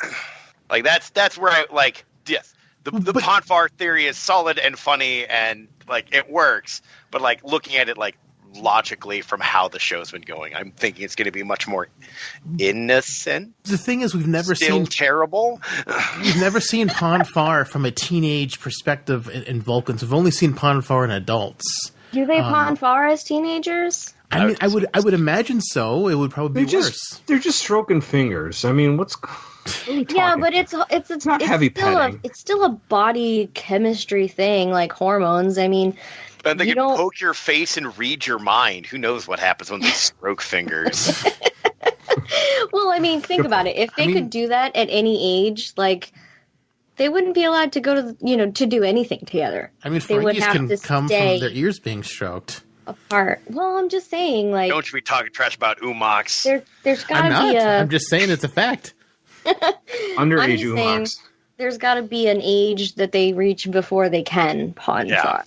S3: Like that's where I like, yes, the Ponfar theory is solid and funny and like it works, but like looking at it like logically from how the show's been going, I'm thinking it's going to be much more innocent.
S2: The thing is, we've never seen
S3: terrible.
S2: We've never seen Ponfar from a teenage perspective in Vulcans. We've only seen Ponfar in adults.
S5: Do they Ponfar as teenagers?
S2: I mean, I would imagine so. It would probably be worse.
S4: They're just stroking fingers. I mean, what
S5: yeah, but it's
S4: not heavy petting.
S5: It's still a body chemistry thing, like hormones. I mean.
S3: And they can poke your face and read your mind. Who knows what happens when they stroke fingers?
S5: Well, I mean, think about it. If they could do that at any age, like, they wouldn't be allowed to go to, to do anything together.
S2: I mean, Frankies can come from their ears being stroked.
S5: Apart. Well, I'm just saying, like...
S3: Don't you be talking trash about Umox.
S5: There's gotta be
S2: I'm just saying it's a fact.
S4: Underage Umox.
S5: There's gotta be an age that they reach before they can Ponfar. Yeah.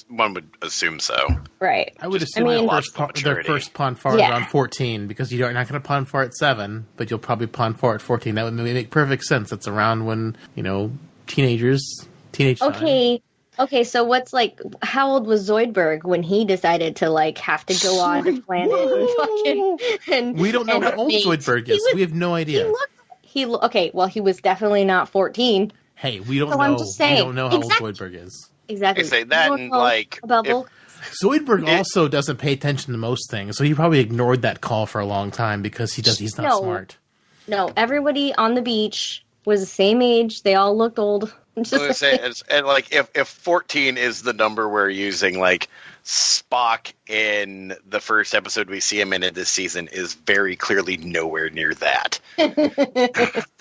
S3: One would assume so.
S5: Right.
S2: I would assume their first Ponfar is around 14, because you're not going to Ponfar at 7, but you'll probably Ponfar at 14. That would make perfect sense. It's around when, teenage time.
S5: Okay, so what's how old was Zoidberg when he decided to have to go on the planet and
S2: we don't know how old Zoidberg is. We have no idea.
S5: He was definitely not 14.
S2: Hey, we don't know. I'm just saying, we don't know how old Zoidberg is.
S5: Exactly.
S3: I say that, and
S2: Zoidberg also doesn't pay attention to most things, so he probably ignored that call for a long time because he's not smart.
S5: No, everybody on the beach was the same age. They all looked old.
S3: If 14 is the number we're using, Spock in the first episode we see him in this season is very clearly nowhere near that.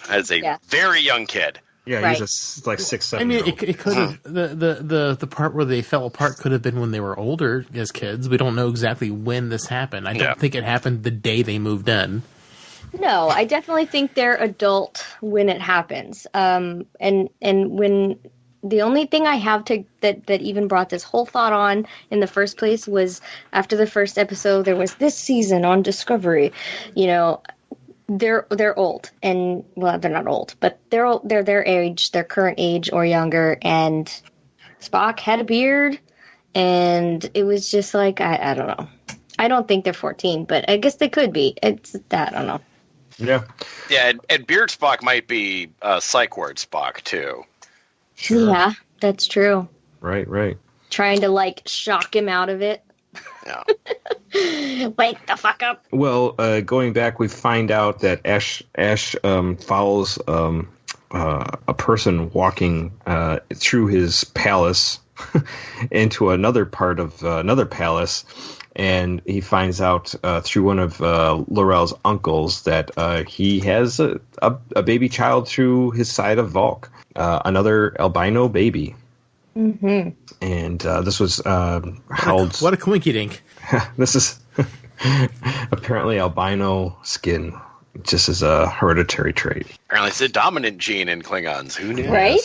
S3: As a very young kid.
S4: Yeah,
S5: right.
S4: He's 6, 7.
S2: I mean, it could have the part where they fell apart could have been when they were older as kids. We don't know exactly when this happened. I don't think it happened the day they moved in.
S5: No, I definitely think they're adult when it happens. And when the only thing I have that even brought this whole thought on in the first place was after the first episode, there was this season on Discovery, They're old, and well, they're not old, but they're their age, their current age or younger. And Spock had a beard, and it was just I don't know. I don't think they're 14, but I guess they could be. It's that I don't know.
S3: Yeah, and beard Spock might be psych ward Spock too.
S5: Sure. Yeah, that's true.
S4: Right. Trying
S5: to shock him out of it.
S3: Yeah.
S5: Wake the fuck up.
S4: Well, going back, we find out that Ash follows a person walking through his palace into another part of another palace, and he finds out through one of L'Orel's uncles that he has a baby child through his side of Volk, another albino baby.
S5: Mm-hmm.
S4: And this was held...
S2: What a coinkydink.
S4: This is apparently albino skin, just as a hereditary trait.
S3: Apparently it's a dominant gene in Klingons. Who knew?
S5: Right?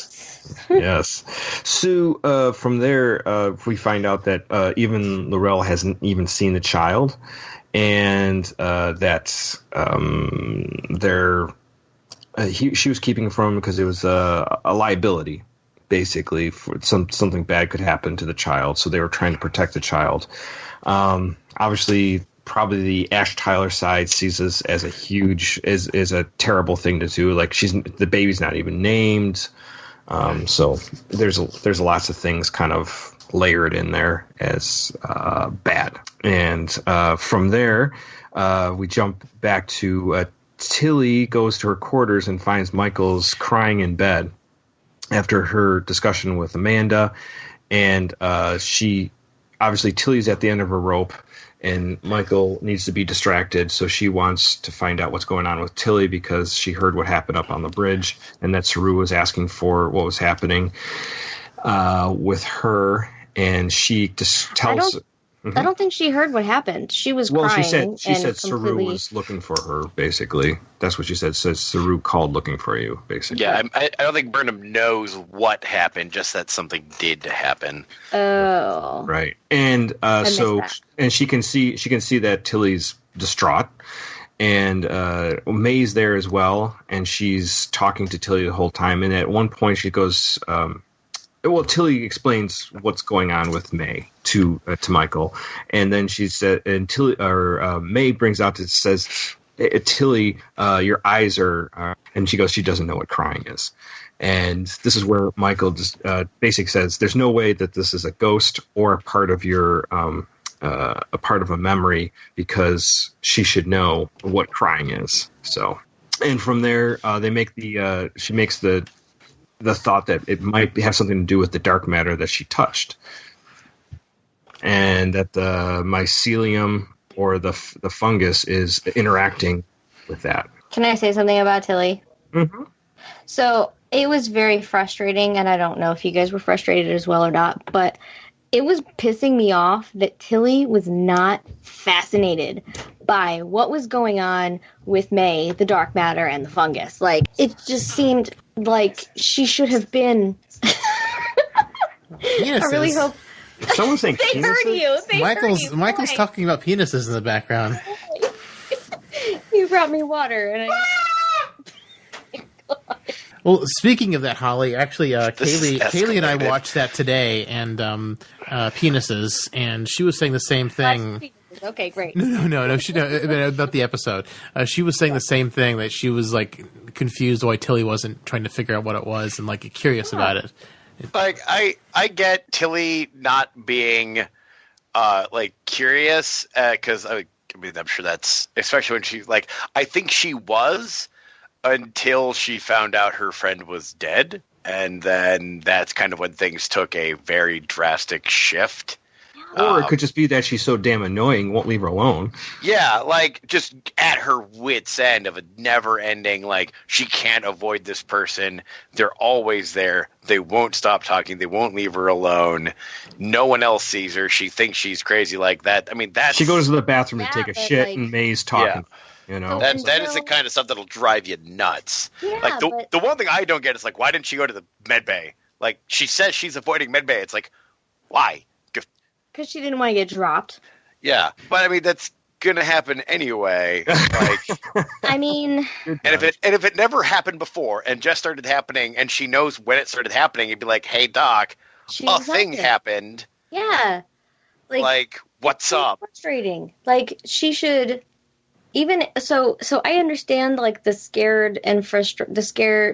S4: Yes. So from there, we find out that even L'Orel hasn't even seen the child, and that she was keeping him from him because it was a liability, basically, for something bad could happen to the child. So they were trying to protect the child. Obviously, probably the Ash Tyler side sees this as is a terrible thing to do. Like the baby's not even named. So there's lots of things kind of layered in there as bad. And from there, we jump back to Tilly goes to her quarters and finds Michael's crying in bed after her discussion with Amanda. And Tilly's at the end of her rope, and Michael needs to be distracted, so she wants to find out what's going on with Tilly because she heard what happened up on the bridge, and that Saru was asking for what was happening with her, and she just tells...
S5: I don't think she heard what happened. She was crying.
S4: Well, she said Saru was looking for her, basically. That's what she said. Says Saru called looking for you, basically.
S3: Yeah, I don't think Burnham knows what happened, just that something did happen.
S5: Oh.
S4: Right. And and she can see that Tilly's distraught. And May's there as well, and she's talking to Tilly the whole time. And at one point she goes... Tilly explains what's going on with May to Michael, and then she said, and May brings out that says, Tilly, your eyes are, and she goes, she doesn't know what crying is, and this is where Michael just basically says, there's no way that this is a ghost or a part of your a part of a memory, because she should know what crying is. So, and from there, they make she makes the thought that it might have something to do with the dark matter that she touched, and that the mycelium or the fungus is interacting with that.
S5: Can I say something about Tilly?
S4: Mm-hmm.
S5: So it was very frustrating, and I don't know if you guys were frustrated as well or not, but it was pissing me off that Tilly was not fascinated by what was going on with May, the dark matter, and the fungus. Like, it just seemed like she should have been.
S2: Penises.
S5: I really hope.
S4: Someone's saying
S5: they heard you.
S2: Michael's talking about penises in the background.
S5: You brought me water, and
S2: Well, speaking of that, Holly, actually, Kaylee and I watched that today, and penises, and she was saying the same thing.
S5: Okay, great.
S2: No. She about the episode. She was saying the same thing, that she was like confused why Tilly wasn't trying to figure out what it was and like curious about it.
S3: Like I get Tilly not being like curious because I mean I'm sure that's especially when she's like I think she was until she found out her friend was dead, and then that's kind of when things took a very drastic shift.
S4: Or it could just be that she's so damn annoying, won't leave her alone.
S3: Yeah, like, just at her wit's end of a never-ending, like, she can't avoid this person. They're always there. They won't stop talking. They won't leave her alone. No one else sees her. She thinks she's crazy like that. I mean, that's...
S4: She goes to the bathroom to take a shit, like, and May's talking. Yeah. You know?
S3: That is the kind of stuff that'll drive you nuts.
S5: Yeah,
S3: like, the one thing I don't get is, like, why didn't she go to the med bay? Like, she says she's avoiding med bay. It's like, why?
S5: Because she didn't want to get dropped.
S3: Yeah, but I mean that's gonna happen anyway. Like,
S5: I mean,
S3: and if it never happened before and just started happening, and she knows when it started happening, it'd be like, "Hey, Doc, a thing happened."
S5: Yeah,
S3: like what's up?
S5: Frustrating. Like she should even so. I understand like the scared and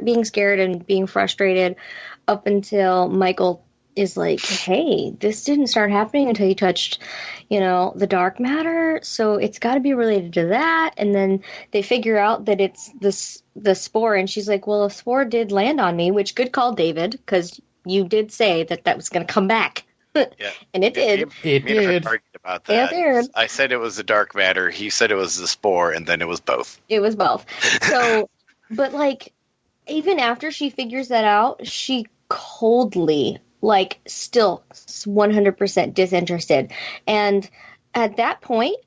S5: being scared and being frustrated up until Michael is like, hey, this didn't start happening until you touched, the dark matter. So it's got to be related to that. And then they figure out that it's the spore. And she's like, well, a spore did land on me, which good call, David, because you did say that was going to come back.
S3: Yeah.
S5: And it did.
S2: It did.
S3: Argued about that.
S5: It did.
S3: I said it was the dark matter. He said it was the spore, and then it was both.
S5: It was both. So, but like, even after she figures that out, she coldly, like, still 100% disinterested. And at that point,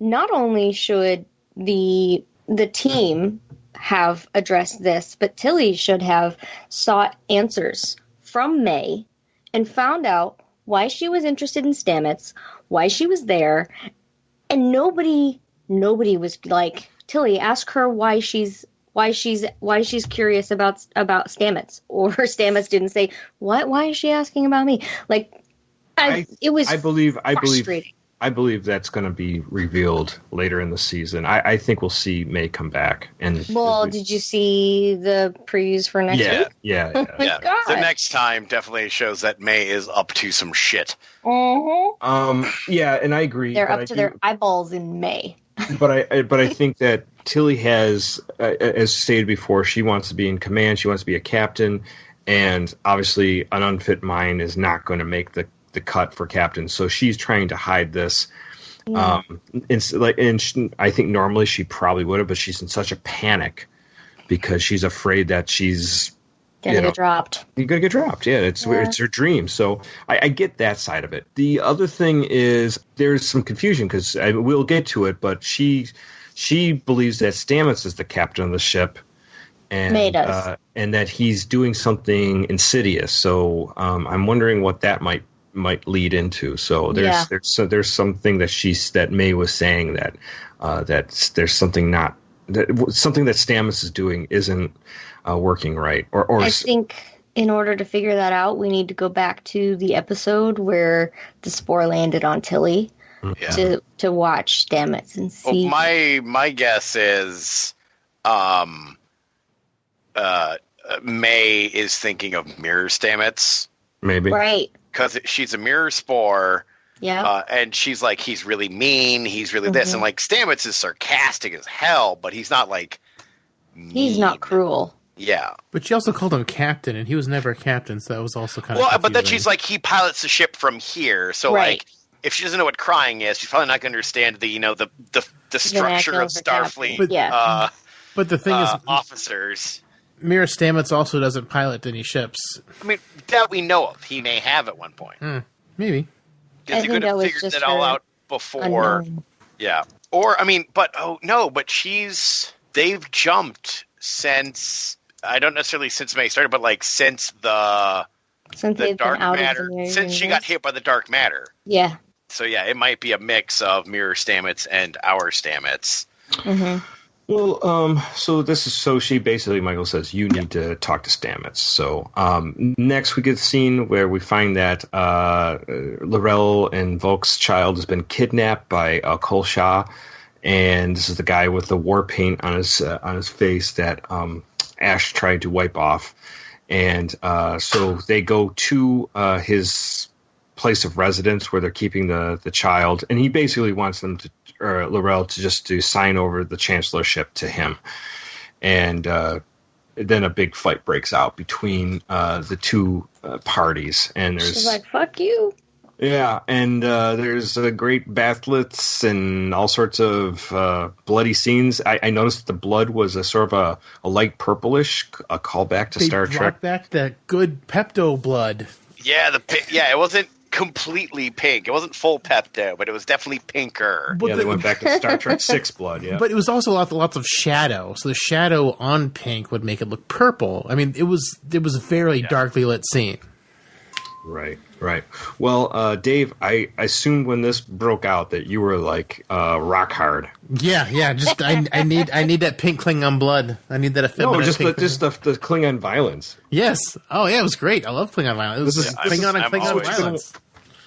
S5: not only should the team have addressed this, but Tilly should have sought answers from May and found out why she was interested in Stamets, why she was there, and nobody was like, Tilly, ask her why she's curious about Stamets, or Stamets didn't say, why is she asking about me? Like, I
S4: believe that's going to be revealed later in the season. I think we'll see May come back. And
S5: did you see the previews for next week?
S4: Yeah.
S5: Oh my God.
S3: The next time definitely shows that May is up to some shit.
S5: Mm-hmm.
S4: Yeah, and I agree.
S5: They're up to their eyeballs in May.
S4: But I think that Tilly has, as stated before, she wants to be in command. She wants to be a captain, and obviously an unfit mind is not going to make the cut for captain. So she's trying to hide this.
S5: Yeah.
S4: I think normally she probably would have, but she's in such a panic because she's afraid that she's
S5: gonna get dropped.
S4: You're gonna get dropped. Yeah, it's her dream. So I get that side of it. The other thing is there's some confusion because we'll get to it, but she believes that Stamets is the captain of the ship. And,
S5: May does.
S4: And that he's doing something insidious. So I'm wondering what that might lead into. So there's something that May was saying that there's something something that Stamets is doing isn't working right. Or
S5: I think in order to figure that out, we need to go back to the episode where the spore landed on Tilly to watch Stamets and see.
S3: Well, my guess is May is thinking of mirror Stamets.
S4: Maybe.
S5: Right.
S3: Because she's a mirror spore.
S5: Yeah.
S3: And she's like, he's really mean. He's really this. And like, Stamets is sarcastic as hell, but he's not like mean.
S5: He's not cruel.
S3: Yeah.
S2: But she also called him captain, and he was never a captain, so that was also kind of
S3: confusing.
S2: but
S3: then she's like, he pilots the ship from here. So like, if she doesn't know what crying is, she's probably not going to understand the structure of Starfleet.
S2: But the thing is,
S3: officers.
S2: Mirror Stamets also doesn't pilot any ships.
S3: I mean, that we know of. He may have at one point.
S2: Maybe.
S3: Because he could have figured it all out before. Unknown. Yeah. Or, I mean, but they've jumped since, I don't necessarily since May started, but like since the dark matter, since she got hit by the dark matter.
S5: Yeah.
S3: So yeah, it might be a mix of Mirror Stamets and our Stamets.
S5: Mm-hmm.
S4: Well, so she basically, Michael says, you need to talk to Stamets. So next we get the scene where we find that L'Rell and Volk's child has been kidnapped by Kolsha, and this is the guy with the war paint on his face that Ash tried to wipe off. And so they go to his place of residence where they're keeping the child, and he basically wants them to, or L'Rell, to sign over the chancellorship to him. And then a big fight breaks out between the two parties, and
S5: she's like, "Fuck you."
S4: Yeah, and there's great bathlets and all sorts of bloody scenes. I noticed the blood was a sort of a light purplish, a callback to Star Trek. They brought
S2: back the good Pepto blood.
S3: Yeah, it wasn't completely pink. It wasn't full Pepto, but it was definitely pinker.
S4: But they went back to Star Trek 6 blood, yeah.
S2: But it was also lots of shadow, so the shadow on pink would make it look purple. I mean, it was a very darkly lit scene.
S4: Right. Well, Dave, I assumed when this broke out that you were like rock hard.
S2: Yeah. Just I need that pink Klingon blood. I need that effeminate.
S4: No, just the Klingon violence.
S2: Yes. Oh yeah, it was great. I love Klingon violence. This is Klingon violence.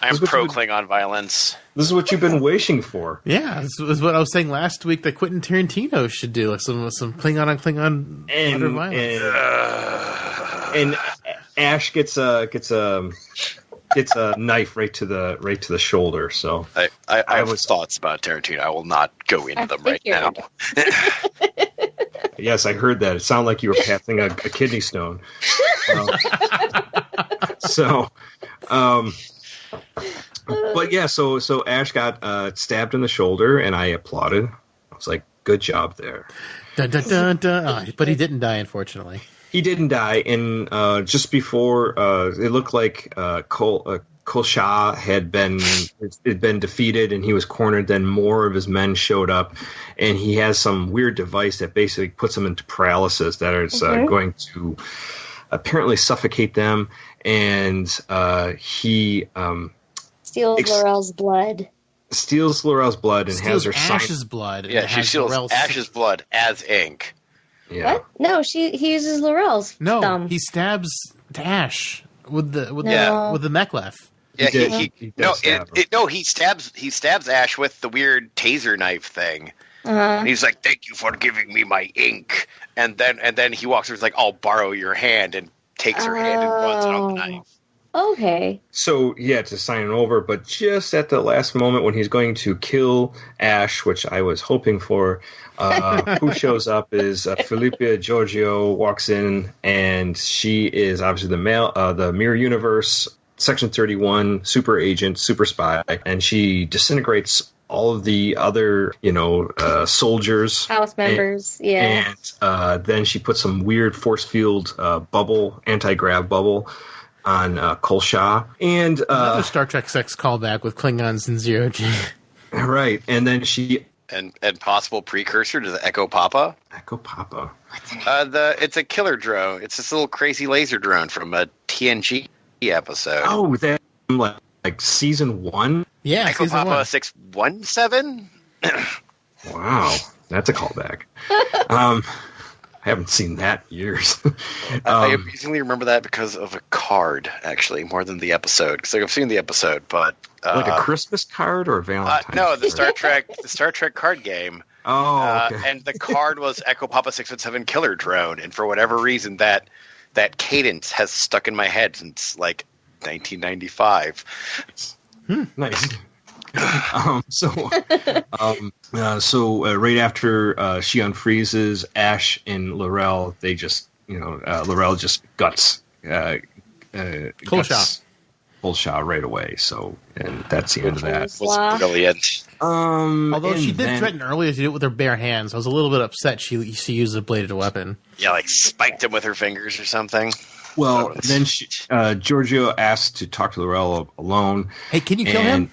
S3: I'm pro Klingon violence.
S4: This is what you've been wishing for.
S2: Yeah, this is what I was saying last week that Quentin Tarantino should do, like some Klingon on Klingon utter violence.
S4: And Ash gets a knife right to the shoulder. So
S3: I have thoughts about Tarantino. I will not go into them right now.
S4: Yes, I heard that. It sounded like you were passing a kidney stone. So, but yeah, so Ash got stabbed in the shoulder, and I applauded. I was like, "Good job there."
S2: Dun, dun, dun, dun. Oh, but he didn't die, unfortunately.
S4: He didn't die, and just before it looked like Kolsha had been defeated, and he was cornered. Then more of his men showed up, and he has some weird device that basically puts him into paralysis that is going to apparently suffocate them. And he
S5: steals Laurel's blood.
S4: Steals Laurel's blood and
S2: steals
S4: has her
S2: Ash's blood.
S3: Yeah, she steals Ash's blood as ink.
S4: Yeah.
S5: What? No, he uses Laurel's thumb.
S2: He stabs Ash with the mek'leth.
S3: Yeah,
S4: he
S3: he stabs Ash with the weird taser knife thing. And he's like, "Thank you for giving me my ink." And then he walks over, he's like, "I'll borrow your hand," and takes her hand and runs it on the knife.
S5: Okay.
S4: So he had to sign it over, but just at the last moment when he's going to kill Ash, which I was hoping for, who shows up is Phillip Georgiou walks in, and she is obviously the Mirror Universe Section 31 super agent, super spy, and she disintegrates all of the other, soldiers,
S5: house members,
S4: and then she puts some weird force field anti-grav bubble on Kolsha, and
S2: another Star Trek 6 callback with Klingons and Zero G.
S4: Right, and then she
S3: and possible precursor to the Echo Papa.
S4: Echo Papa.
S3: It's a killer drone. It's this little crazy laser drone from a TNG episode.
S4: Oh, that like season 1.
S3: Yeah, Echo Papa 617.
S4: Wow, that's a callback. I haven't seen that in years.
S3: I amazingly remember that because of a card, actually, more than the episode. Because I've seen the episode, but
S4: like a Christmas card or a Valentine's?
S3: No, the Star Trek card game.
S4: Oh, okay.
S3: And the card was Echo Papa 617 Killer Drone, and for whatever reason, that cadence has stuck in my head since like 1995.
S4: Nice. So right after she unfreezes Ash and Laurel, they just, Laurel just guts
S2: Kolsha
S4: right away. So, and that's the end of that.
S3: Was brilliant.
S2: Although she did threaten earlier to do it with her bare hands, I was a little bit upset she used a bladed weapon.
S3: Yeah, like spiked him with her fingers or something.
S4: Well, then Georgiou asked to talk to Laurel alone.
S2: Hey, can you kill him?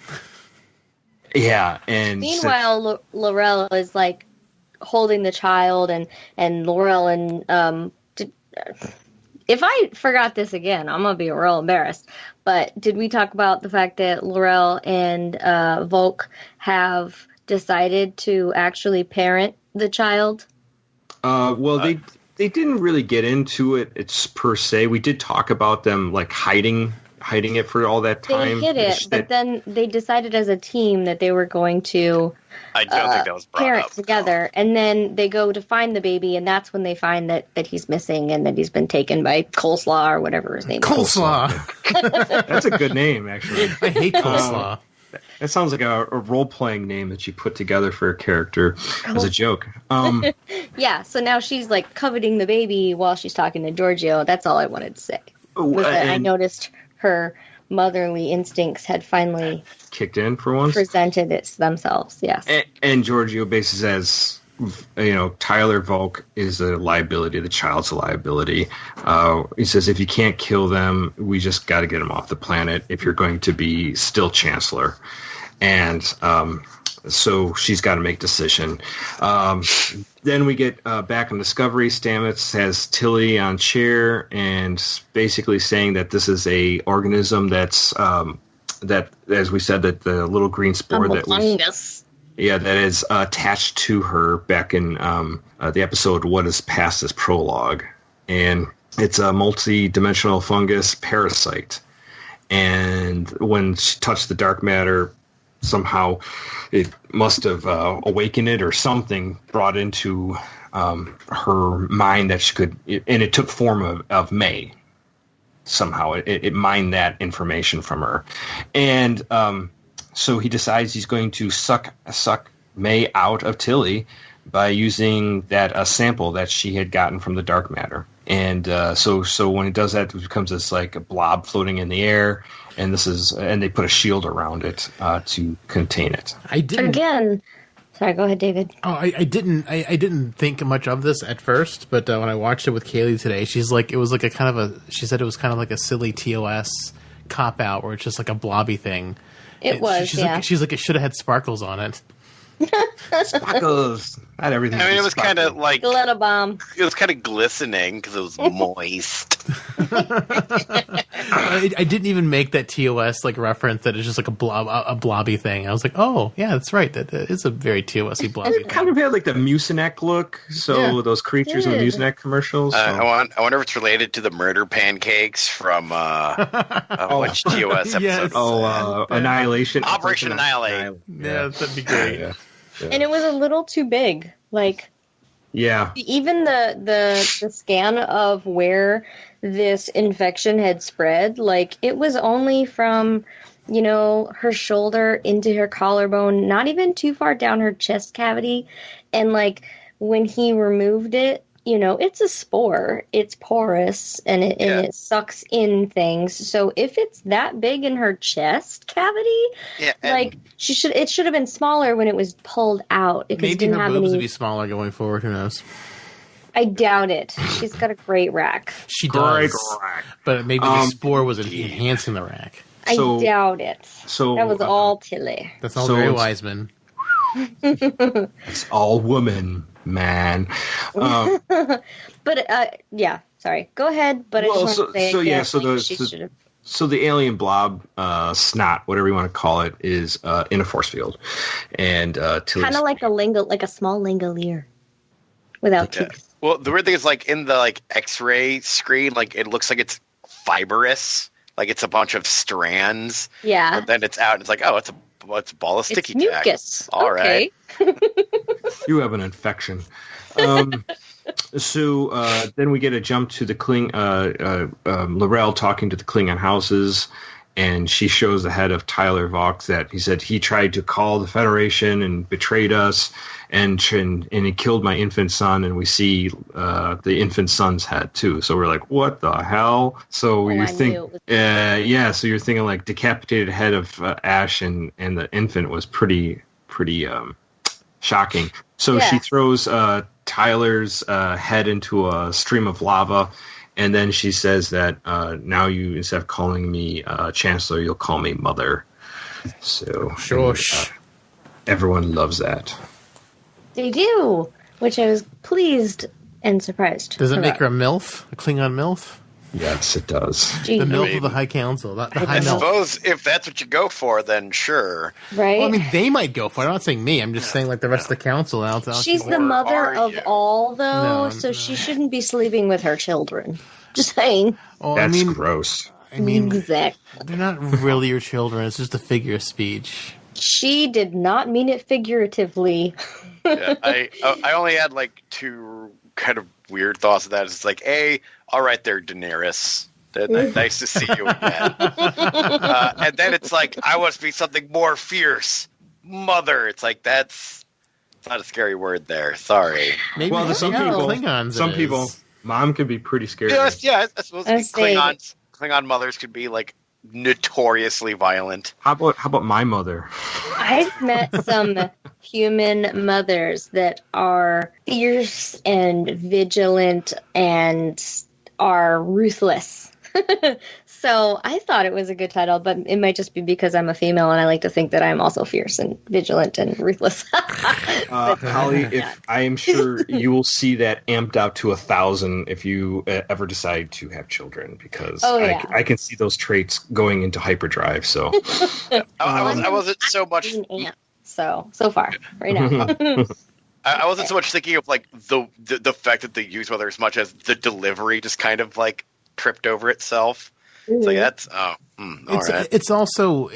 S4: Yeah, and
S5: meanwhile, Laurel is like holding the child, and Laurel and if I forgot this again, I'm gonna be real embarrassed. But did we talk about the fact that Laurel and Volk have decided to actually parent the child?
S4: Well, they didn't really get into it. It's per se. We did talk about them like hiding it for all that time.
S5: They hid it, but then they decided as a team that they were going to
S3: I don't think that was brought
S5: parent
S3: up,
S5: together. And then they go to find the baby, and that's when they find that he's missing and that he's been taken by Coleslaw or whatever his name is.
S2: Coleslaw.
S4: That's a good name, actually.
S2: I hate Coleslaw.
S4: That sounds like a role-playing name that you put together for a character as a joke.
S5: Yeah, so now she's like coveting the baby while she's talking to Georgiou. That's all I wanted to say. I noticed her motherly instincts had finally
S4: kicked in for once.
S5: Presented it themselves, yes.
S4: And Georgiou basically says, Tyler Volk is a liability. The child's a liability. He says, if you can't kill them, we just got to get them off the planet if you're going to be still Chancellor. And so she's got to make a decision. Then we get back on Discovery. Stamets has Tilly on chair and basically saying that this is a organism that's that, as we said, that the little green spore that is attached to her back in the episode What Is Past Is Prologue. And it's a multi-dimensional fungus parasite. And when she touched the dark matter, somehow it must have awakened it or something brought into her mind that she could, and it took form of May. Somehow it mined that information from her. And so he decides he's going to suck May out of Tilly by using that sample that she had gotten from the dark matter. And so when it does that, it becomes this like a blob floating in the air, and they put a shield around it to contain it.
S5: Sorry, go ahead, David.
S2: Oh, I didn't think much of this at first, but when I watched it with Kaylee today, she's like, it was like she said it was kind of like a silly TOS cop out where it's just like a blobby thing. She's like, it should have had sparkles on it.
S4: Sparkles. Not everything.
S3: I mean, it was kind of like
S5: glitter bomb.
S3: It was kind of glistening because it was moist.
S2: I didn't even make that TOS like reference that it's just like a blobby thing. I was like, oh yeah, that's right. That is a very TOS-y blobby thing.
S4: It kind of had like the Mucinex look. So those creatures in the Mucinex commercials. So.
S3: I wonder if it's related to the murder pancakes from which TOS episode?
S4: Annihilation.
S3: Operation Annihilate.
S2: Yeah, that'd be great.
S4: Yeah.
S5: And it was a little too big. Like, even the scan of where this infection had spread, like, it was only from, her shoulder into her collarbone, not even too far down her chest cavity. And, like, when he removed it, it's a spore. It's porous, and it sucks in things. So if it's that big in her chest cavity, it should have been smaller when it was pulled out.
S2: Maybe her boobs would be smaller going forward. Who knows?
S5: I doubt it. She's got a great rack.
S2: She does, but maybe the spore was enhancing the rack.
S5: I doubt it.
S4: So
S5: that was all Tilly.
S2: That's all very Wiseman.
S4: It's all woman, man.
S5: But sorry. Go ahead. But
S4: So the alien blob snot, whatever you want to call it, is in a force field, and
S5: kind of like a small Langolier without teeth.
S3: Well, the weird thing is, like, in the like X-ray screen, like, it looks like it's fibrous, like it's a bunch of strands.
S5: Yeah.
S3: But then it's out, and it's like, oh, it's a ball of sticky tack.
S5: Mucus.
S3: All right.
S4: You have an infection. So then we get a jump to the L'Rell talking to the Klingon houses, and she shows the head of Tyler Vaux that he said he tried to call the Federation and betrayed us, and he killed my infant son, and we see the infant son's head too. So we're like, what the hell? So you're thinking, so you're thinking like decapitated head of Ash and the infant was pretty shocking. So she throws Tyler's head into a stream of lava, and then she says that now you, instead of calling me Chancellor, you'll call me Mother. So
S2: shush.
S4: Everyone loves that.
S5: They do, which I was pleased and surprised.
S2: Does it make her a MILF? A Klingon MILF?
S4: Yes, it does.
S2: The MILF of the High Council.
S3: I suppose if that's what you go for, then sure.
S5: Right?
S2: Well, I mean, they might go for it. I'm not saying me. I'm just saying like the rest of the council.
S5: She's the mother of all, though, so she shouldn't be sleeping with her children. Just saying.
S2: Well,
S4: that's gross.
S2: I mean,
S5: exactly.
S2: They're not really your children. It's just a figure of speech.
S5: She did not mean it figuratively.
S3: I only had like two kind of weird thoughts of that. It's like, all right there, Daenerys. Nice to see you again. And then it's like, I must be something more fierce. Mother. It's like, it's not a scary word there. Sorry.
S2: Maybe
S4: some people, mom can be pretty scary.
S3: Yeah, I suppose Klingon mothers could be like notoriously violent.
S4: How about my mother?
S5: I've met some human mothers that are fierce and vigilant and are ruthless. So I thought it was a good title, but it might just be because I'm a female and I like to think that I'm also fierce and vigilant and ruthless.
S4: Holly, I am sure you will see that amped out to 1,000 if you ever decide to have children, because I can see those traits going into hyperdrive. So
S3: I wasn't so much.
S5: So far right now.
S3: I wasn't so much thinking of like the fact that they use mother as much as the delivery just kind of like tripped over itself. It's like that's all right.
S2: It's also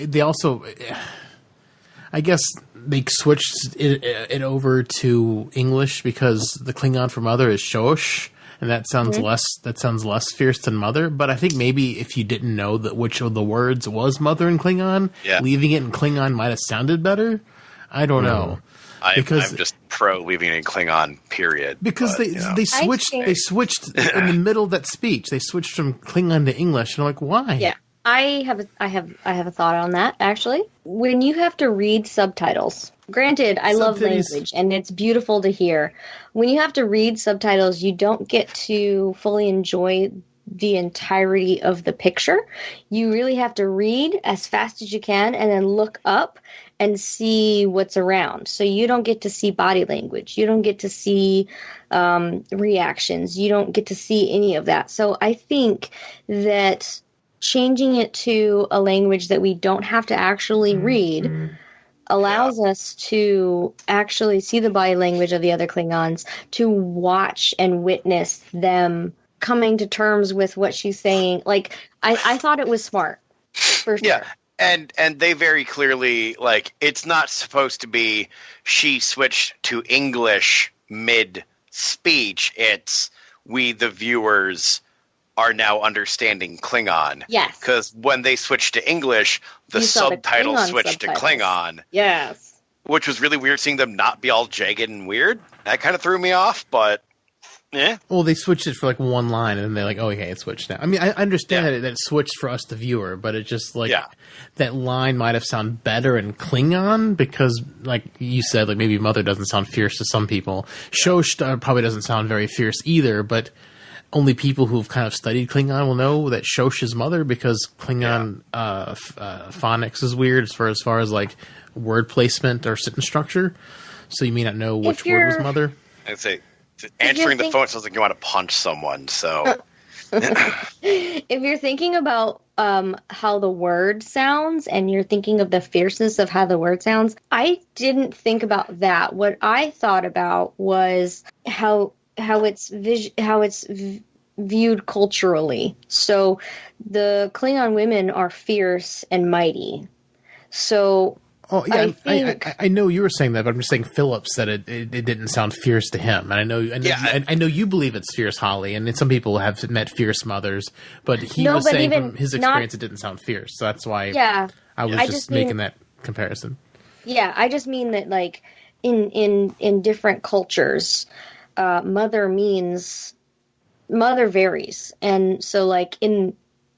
S2: I guess they switched it over to English because the Klingon for mother is shosh, and that sounds less fierce than mother. But I think maybe if you didn't know that which of the words was mother in Klingon, leaving it in Klingon might have sounded better. I don't know.
S3: I'm just pro leaving it in Klingon, period.
S2: Because they switched in the middle of that speech. They switched from Klingon to English, and I'm like, why?
S5: Yeah, I have a thought on that, actually. When you have to read subtitles, granted, I love language, and it's beautiful to hear. When you have to read subtitles, you don't get to fully enjoy the entirety of the picture. You really have to read as fast as you can and then look up and see what's around. So you don't get to see body language. You don't get to see reactions. You don't get to see any of that. So I think that changing it to a language that we don't have to actually read allows us to actually see the body language of the other Klingons, to watch and witness them coming to terms with what she's saying. Like, I thought it was smart, for sure.
S3: Yeah, and they very clearly, like, it's not supposed to be she switched to English mid-speech. It's we, the viewers, are now understanding Klingon.
S5: Yes.
S3: Because when they switched to English, the subtitles switched to Klingon.
S5: Yes.
S3: Which was really weird, seeing them not be all jagged and weird. That kind of threw me off, but... Yeah.
S2: Well, they switched it for like one line, and then they're like, "Oh, okay, it switched now." I mean, I understand that it switched for us, the viewer, but it just like that line might have sounded better in Klingon because, like you said, like maybe Mother doesn't sound fierce to some people. Shosh probably doesn't sound very fierce either, but only people who've kind of studied Klingon will know that Shosh is Mother because Klingon phonics is weird as far as like word placement or sentence structure. So you may not know which word was Mother.
S3: I'd say. Answering the phone sounds like you want to punch someone, so...
S5: If you're thinking about how the word sounds and you're thinking of the fierceness of how the word sounds, I didn't think about that. What I thought about was how it's viewed culturally. So the Klingon women are fierce and mighty. So...
S2: Oh yeah, I know you were saying that, but I'm just saying Phillip said it didn't sound fierce to him, and I know you believe it's fierce, Holly, and some people have met fierce mothers, but he was saying from his experience it didn't sound fierce, so that's why I was just making that comparison. Yeah,
S5: I just mean that like in different cultures, mother varies, and so like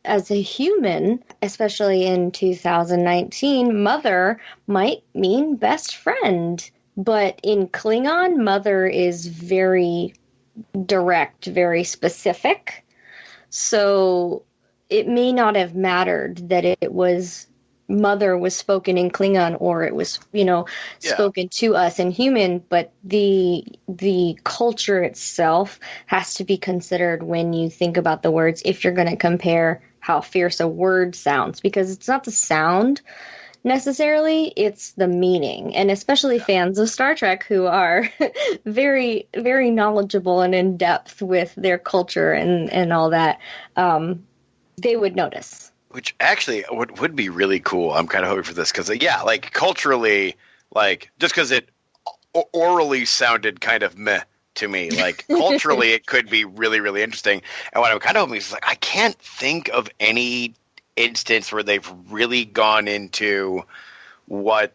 S5: as a human, especially in 2019, mother might mean best friend. But in Klingon, mother is very direct, very specific. So it may not have mattered that it was mother was spoken in Klingon or it was, spoken to us in human, but the culture itself has to be considered when you think about the words if you're going to compare how fierce a word sounds, because it's not the sound necessarily, it's the meaning. And especially fans of Star Trek who are very, very knowledgeable and in depth with their culture and all that, they would notice.
S3: Which actually would be really cool. I'm kind of hoping for this because, like culturally, like just because it orally sounded kind of meh to me, like culturally it could be really, really interesting. And what I'm kind of hoping is like I can't think of any instance where they've really gone into what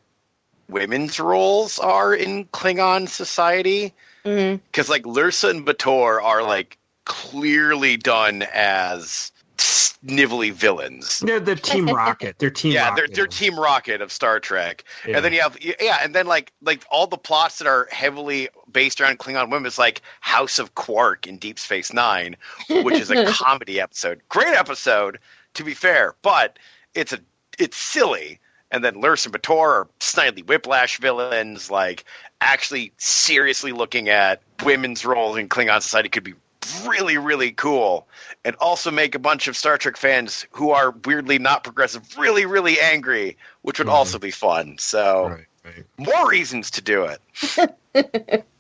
S3: women's roles are in Klingon society. Because like Lursa and Bator are like clearly done as snivelly villains.
S4: They're the Team Rocket. They're Team Rocket.
S3: They're Team Rocket of Star Trek. Yeah. And then you have and then like all the plots that are heavily based around Klingon women is like House of Quark in Deep Space Nine, which is a comedy episode. Great episode, to be fair, but it's silly. And then Lursa and Bator are snidely Whiplash villains. Like actually seriously looking at women's roles in Klingon society could be really, really cool, and also make a bunch of Star Trek fans who are weirdly not progressive really, really angry, which would also be fun. So, more reasons to do it.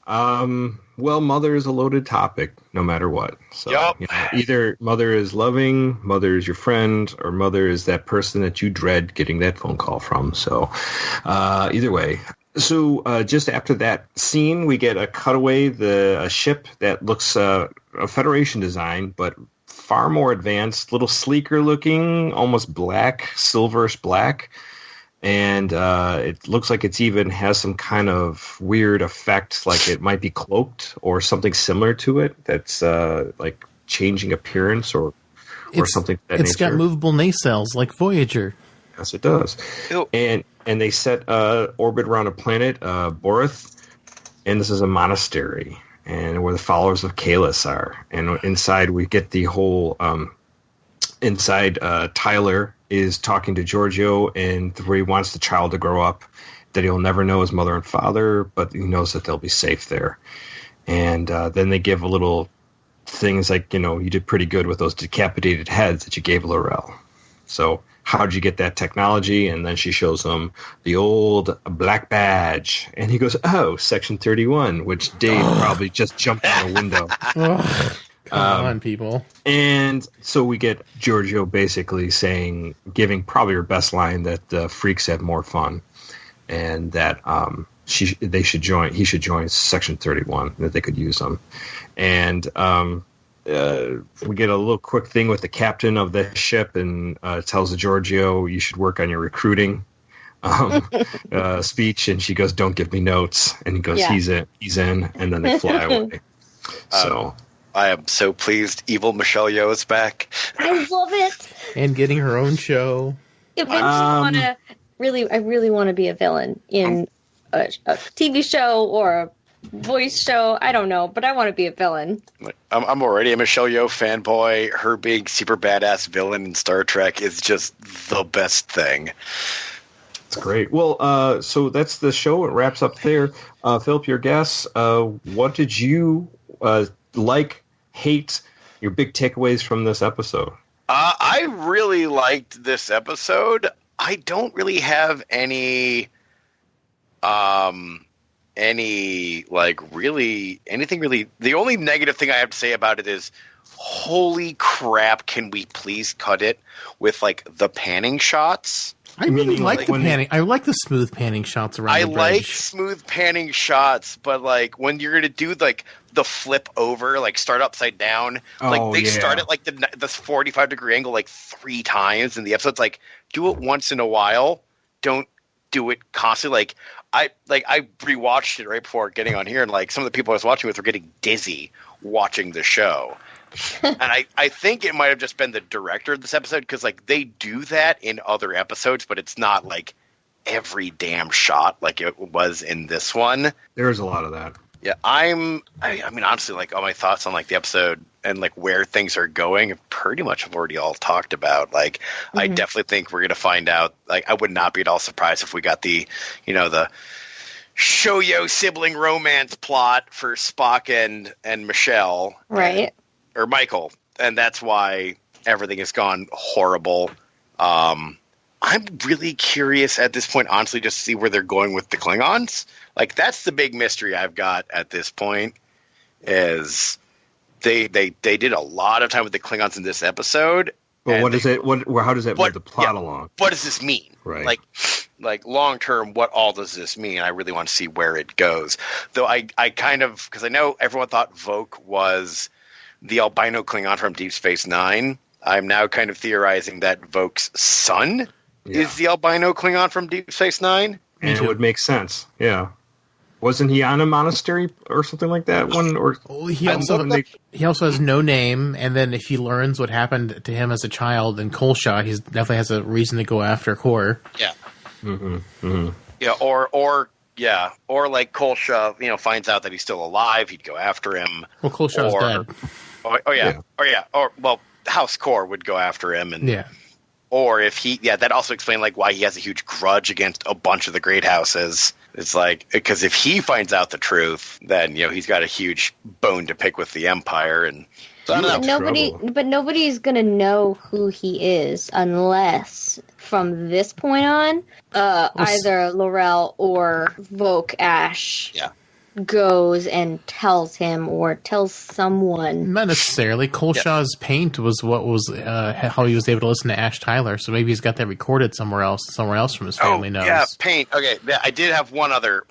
S4: Well, mother is a loaded topic, no matter what. So, either mother is loving, mother is your friend, or mother is that person that you dread getting that phone call from. So, either way. So just after that scene, we get a cutaway, a ship that looks a Federation design, but far more advanced, little sleeker looking, almost black, silverish black. And it looks like it's even has some kind of weird effect, like it might be cloaked or something similar to it. That's like changing appearance or something. Of that
S2: it's
S4: nature.
S2: got movable nacelles like Voyager.
S4: Yes, it does.
S3: Ew.
S4: And they set orbit around a planet, Borith, and this is a monastery, and where the followers of Kalis are. And inside we get the whole Tyler is talking to Georgiou, and where he wants the child to grow up, that he'll never know his mother and father, but he knows that they'll be safe there. And then they give a little things like, you did pretty good with those decapitated heads that you gave Laurel. So how'd you get that technology? And then she shows him the old black badge. And he goes, oh, Section 31, which Dave probably just jumped out a window.
S2: Come on, people. And
S4: so we get Georgiou basically giving probably her best line that freaks have more fun, and that he should join Section 31, that they could use them. And we get a little quick thing with the captain of the ship, and tells Georgiou, you should work on your recruiting speech, and she goes, don't give me notes, and he goes, he's in, and then they fly away. So
S3: I am so pleased Evil Michelle Yeoh is back.
S5: I love it.
S2: And getting her own show.
S5: It makes me want to I really want to be a villain in a TV show or a voice show. I don't know, but I want to be a villain.
S3: I'm already a Michelle Yeoh fanboy. Her being super badass villain in Star Trek is just the best thing.
S4: That's great. Well, so that's the show. It wraps up there. Phillip, your guess. What did you hate, your big takeaways from this episode?
S3: I really liked this episode. I don't really have anything really. The only negative thing I have to say about it is, holy crap, can we please cut it with the panning shots?
S2: I really like the panning. I like the smooth panning shots around the bridge.
S3: I like smooth panning shots, but when you're going to do the flip over, start upside down, start at the 45-degree angle 3 times in the episodes. Do it once in a while. Don't do it constantly. I rewatched it right before getting on here, and some of the people I was watching with were getting dizzy watching the show. And I think it might have just been the director of this episode, because they do that in other episodes, but it's not every damn shot like it was in this one.
S4: There's a lot of that.
S3: Yeah, I mean, honestly, all my thoughts on the episode and where things are going, pretty much have already all talked about. I definitely think we're going to find out. I would not be at all surprised if we got the Shoyo sibling romance plot for Spock and Michelle,
S5: right?
S3: Or Michael, and that's why everything has gone horrible. I'm really curious at this point, honestly, just to see where they're going with the Klingons. That's the big mystery I've got at this point, is they did a lot of time with the Klingons in this episode.
S4: Well, how does that move the plot along?
S3: What does this mean?
S4: Right.
S3: Long term, what all does this mean? I really want to see where it goes. Though I kind of, because I know everyone thought Voke was the albino Klingon from Deep Space Nine. I'm now kind of theorizing that Voke's son is the albino Klingon from Deep Space Nine.
S4: And it would make sense. Yeah. Wasn't he on a monastery or something like that?
S2: He also has no name, and then if he learns what happened to him as a child in Kolsha, he definitely has a reason to go after Kor.
S3: Yeah.
S4: Mm-hmm. Mm-hmm.
S3: Yeah, or Kolsha, finds out that he's still alive, he'd go after him.
S2: Well, Kolsha's dead.
S3: Or House Kor would go after him, and or if that also explained why he has a huge grudge against a bunch of the great houses. It's because if he finds out the truth, then he's got a huge bone to pick with the Empire, and so I don't know.
S5: Nobody's gonna know who he is unless, from this point on, either Laurel or Voke Ash goes and tells him or tells someone.
S2: Not necessarily. Kolsha's paint was what was how he was able to listen to Ash Tyler. So maybe he's got that recorded somewhere else. Someone else from his family knows.
S3: Yeah, paint. Okay, I did have one other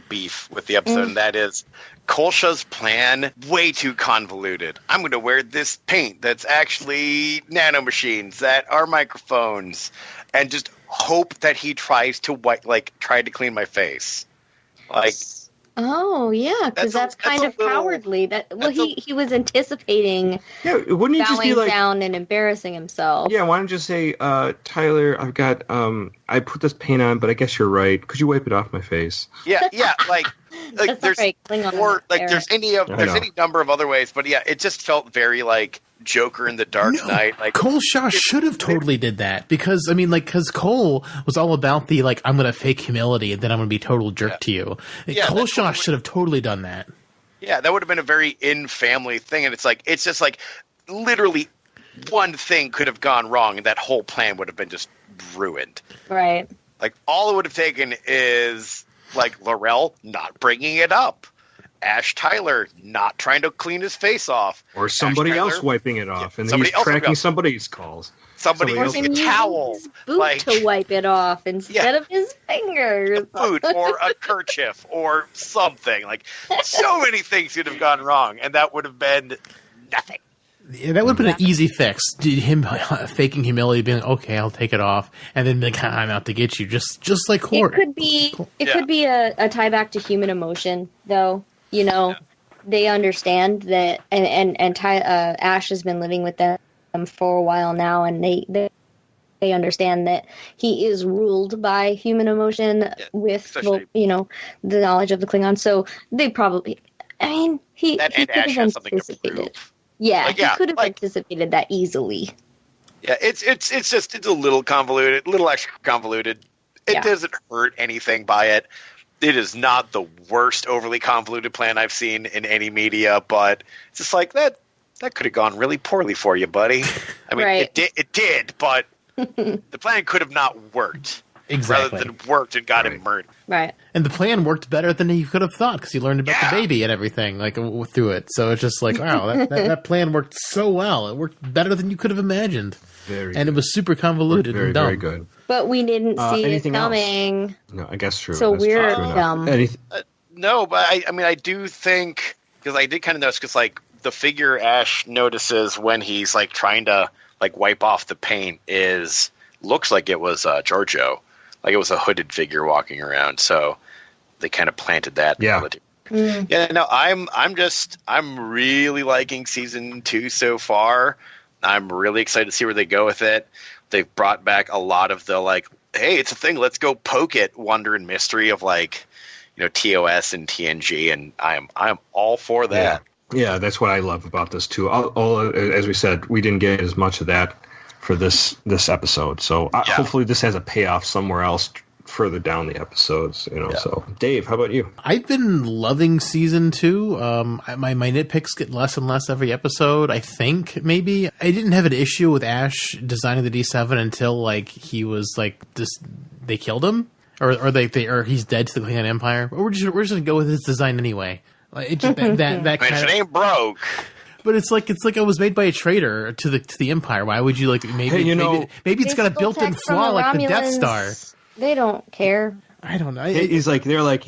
S3: beef with the episode, and that is Kolsha's plan way too convoluted. I'm going to wear this paint that's actually nanomachines that are microphones, and just hope that he tries to try to clean my face. Like,
S5: oh yeah, because that's kind of cowardly. He was anticipating.
S4: Yeah, wouldn't he just be like
S5: down and embarrassing himself?
S4: Yeah, why don't you just say, Tyler, I've got I put this paint on, but I guess you're right. Could you wipe it off my face?
S3: Yeah, like there's there's any number of other ways, but yeah, it just felt very like Joker in the Dark Knight. Like
S2: Cole Shaw should have totally did that because Cole was all about the like I'm gonna fake humility and then I'm gonna be a total jerk to you. Cole Shaw should have totally done that. Yeah, that would have been a very in-family thing, and it's just like literally one thing could have gone wrong, and that whole plan would have been just ruined.
S5: Right.
S3: Like all it would have taken is like Laurel not bringing it up. Ash Tyler not trying to clean his face off.
S4: Or somebody else wiping it off. And he's tracking somebody's calls.
S3: Somebody using a towel.
S5: Boot to wipe it off instead of his fingers.
S3: A boot or a kerchief or something. Like, so many things could have gone wrong. And that would have been nothing.
S2: Yeah, that would have been an easy fix. Him faking humility, being like, okay, I'll take it off. And then like, I'm out to get you. Just like Hort.
S5: It could be a tie back to human emotion, though. You know, they understand that, and Ash has been living with them for a while now, and they understand that he is ruled by human emotion with the knowledge of the Klingons. So they probably, he could have anticipated. Yeah, he could have anticipated that easily.
S3: Yeah, it's a little convoluted, extra convoluted. It doesn't hurt anything by it. It is not the worst overly convoluted plan I've seen in any media, but it's just like that could have gone really poorly for you, buddy. I mean, it did, but the plan could have not worked.
S2: Exactly.
S3: Rather than worked and got him murdered.
S5: Right.
S2: And the plan worked better than he could have thought because he learned about the baby and everything like through it. So it's just like, wow, that plan worked so well. It worked better than you could have imagined. And it was super convoluted and dumb.
S4: Very good.
S5: But we didn't see it coming.
S4: Else? No, I guess true.
S5: So we're dumb.
S3: No, but I do think, because I did kind of notice, because like the figure Ash notices when he's like trying to like wipe off the paint looks like it was Georgiou. Like it was a hooded figure walking around. So they kind of planted that.
S4: Yeah.
S3: Yeah, no, I'm really liking season 2 so far. I'm really excited to see where they go with it. They've brought back a lot of the like, hey, it's a thing, let's go poke it wonder and mystery of like, TOS and TNG, and I'm all for that.
S4: Yeah, that's what I love about this too. All as we said, we didn't get as much of that for this episode. So hopefully this has a payoff somewhere else further down the episodes, So, Dave, how about you?
S2: I've been loving season 2. My nitpicks get less and less every episode. I think maybe I didn't have an issue with Ash designing the D7 until like he was like they killed him, or he's dead to the Klingon Empire. Or we're just gonna go with his design anyway. Like, that kind of
S3: ain't broke.
S2: But it's like it was made by a traitor to the Empire. Why would you like maybe it's got a built-in flaw like the Death Star.
S5: They don't care.
S2: I don't know.
S4: They're like,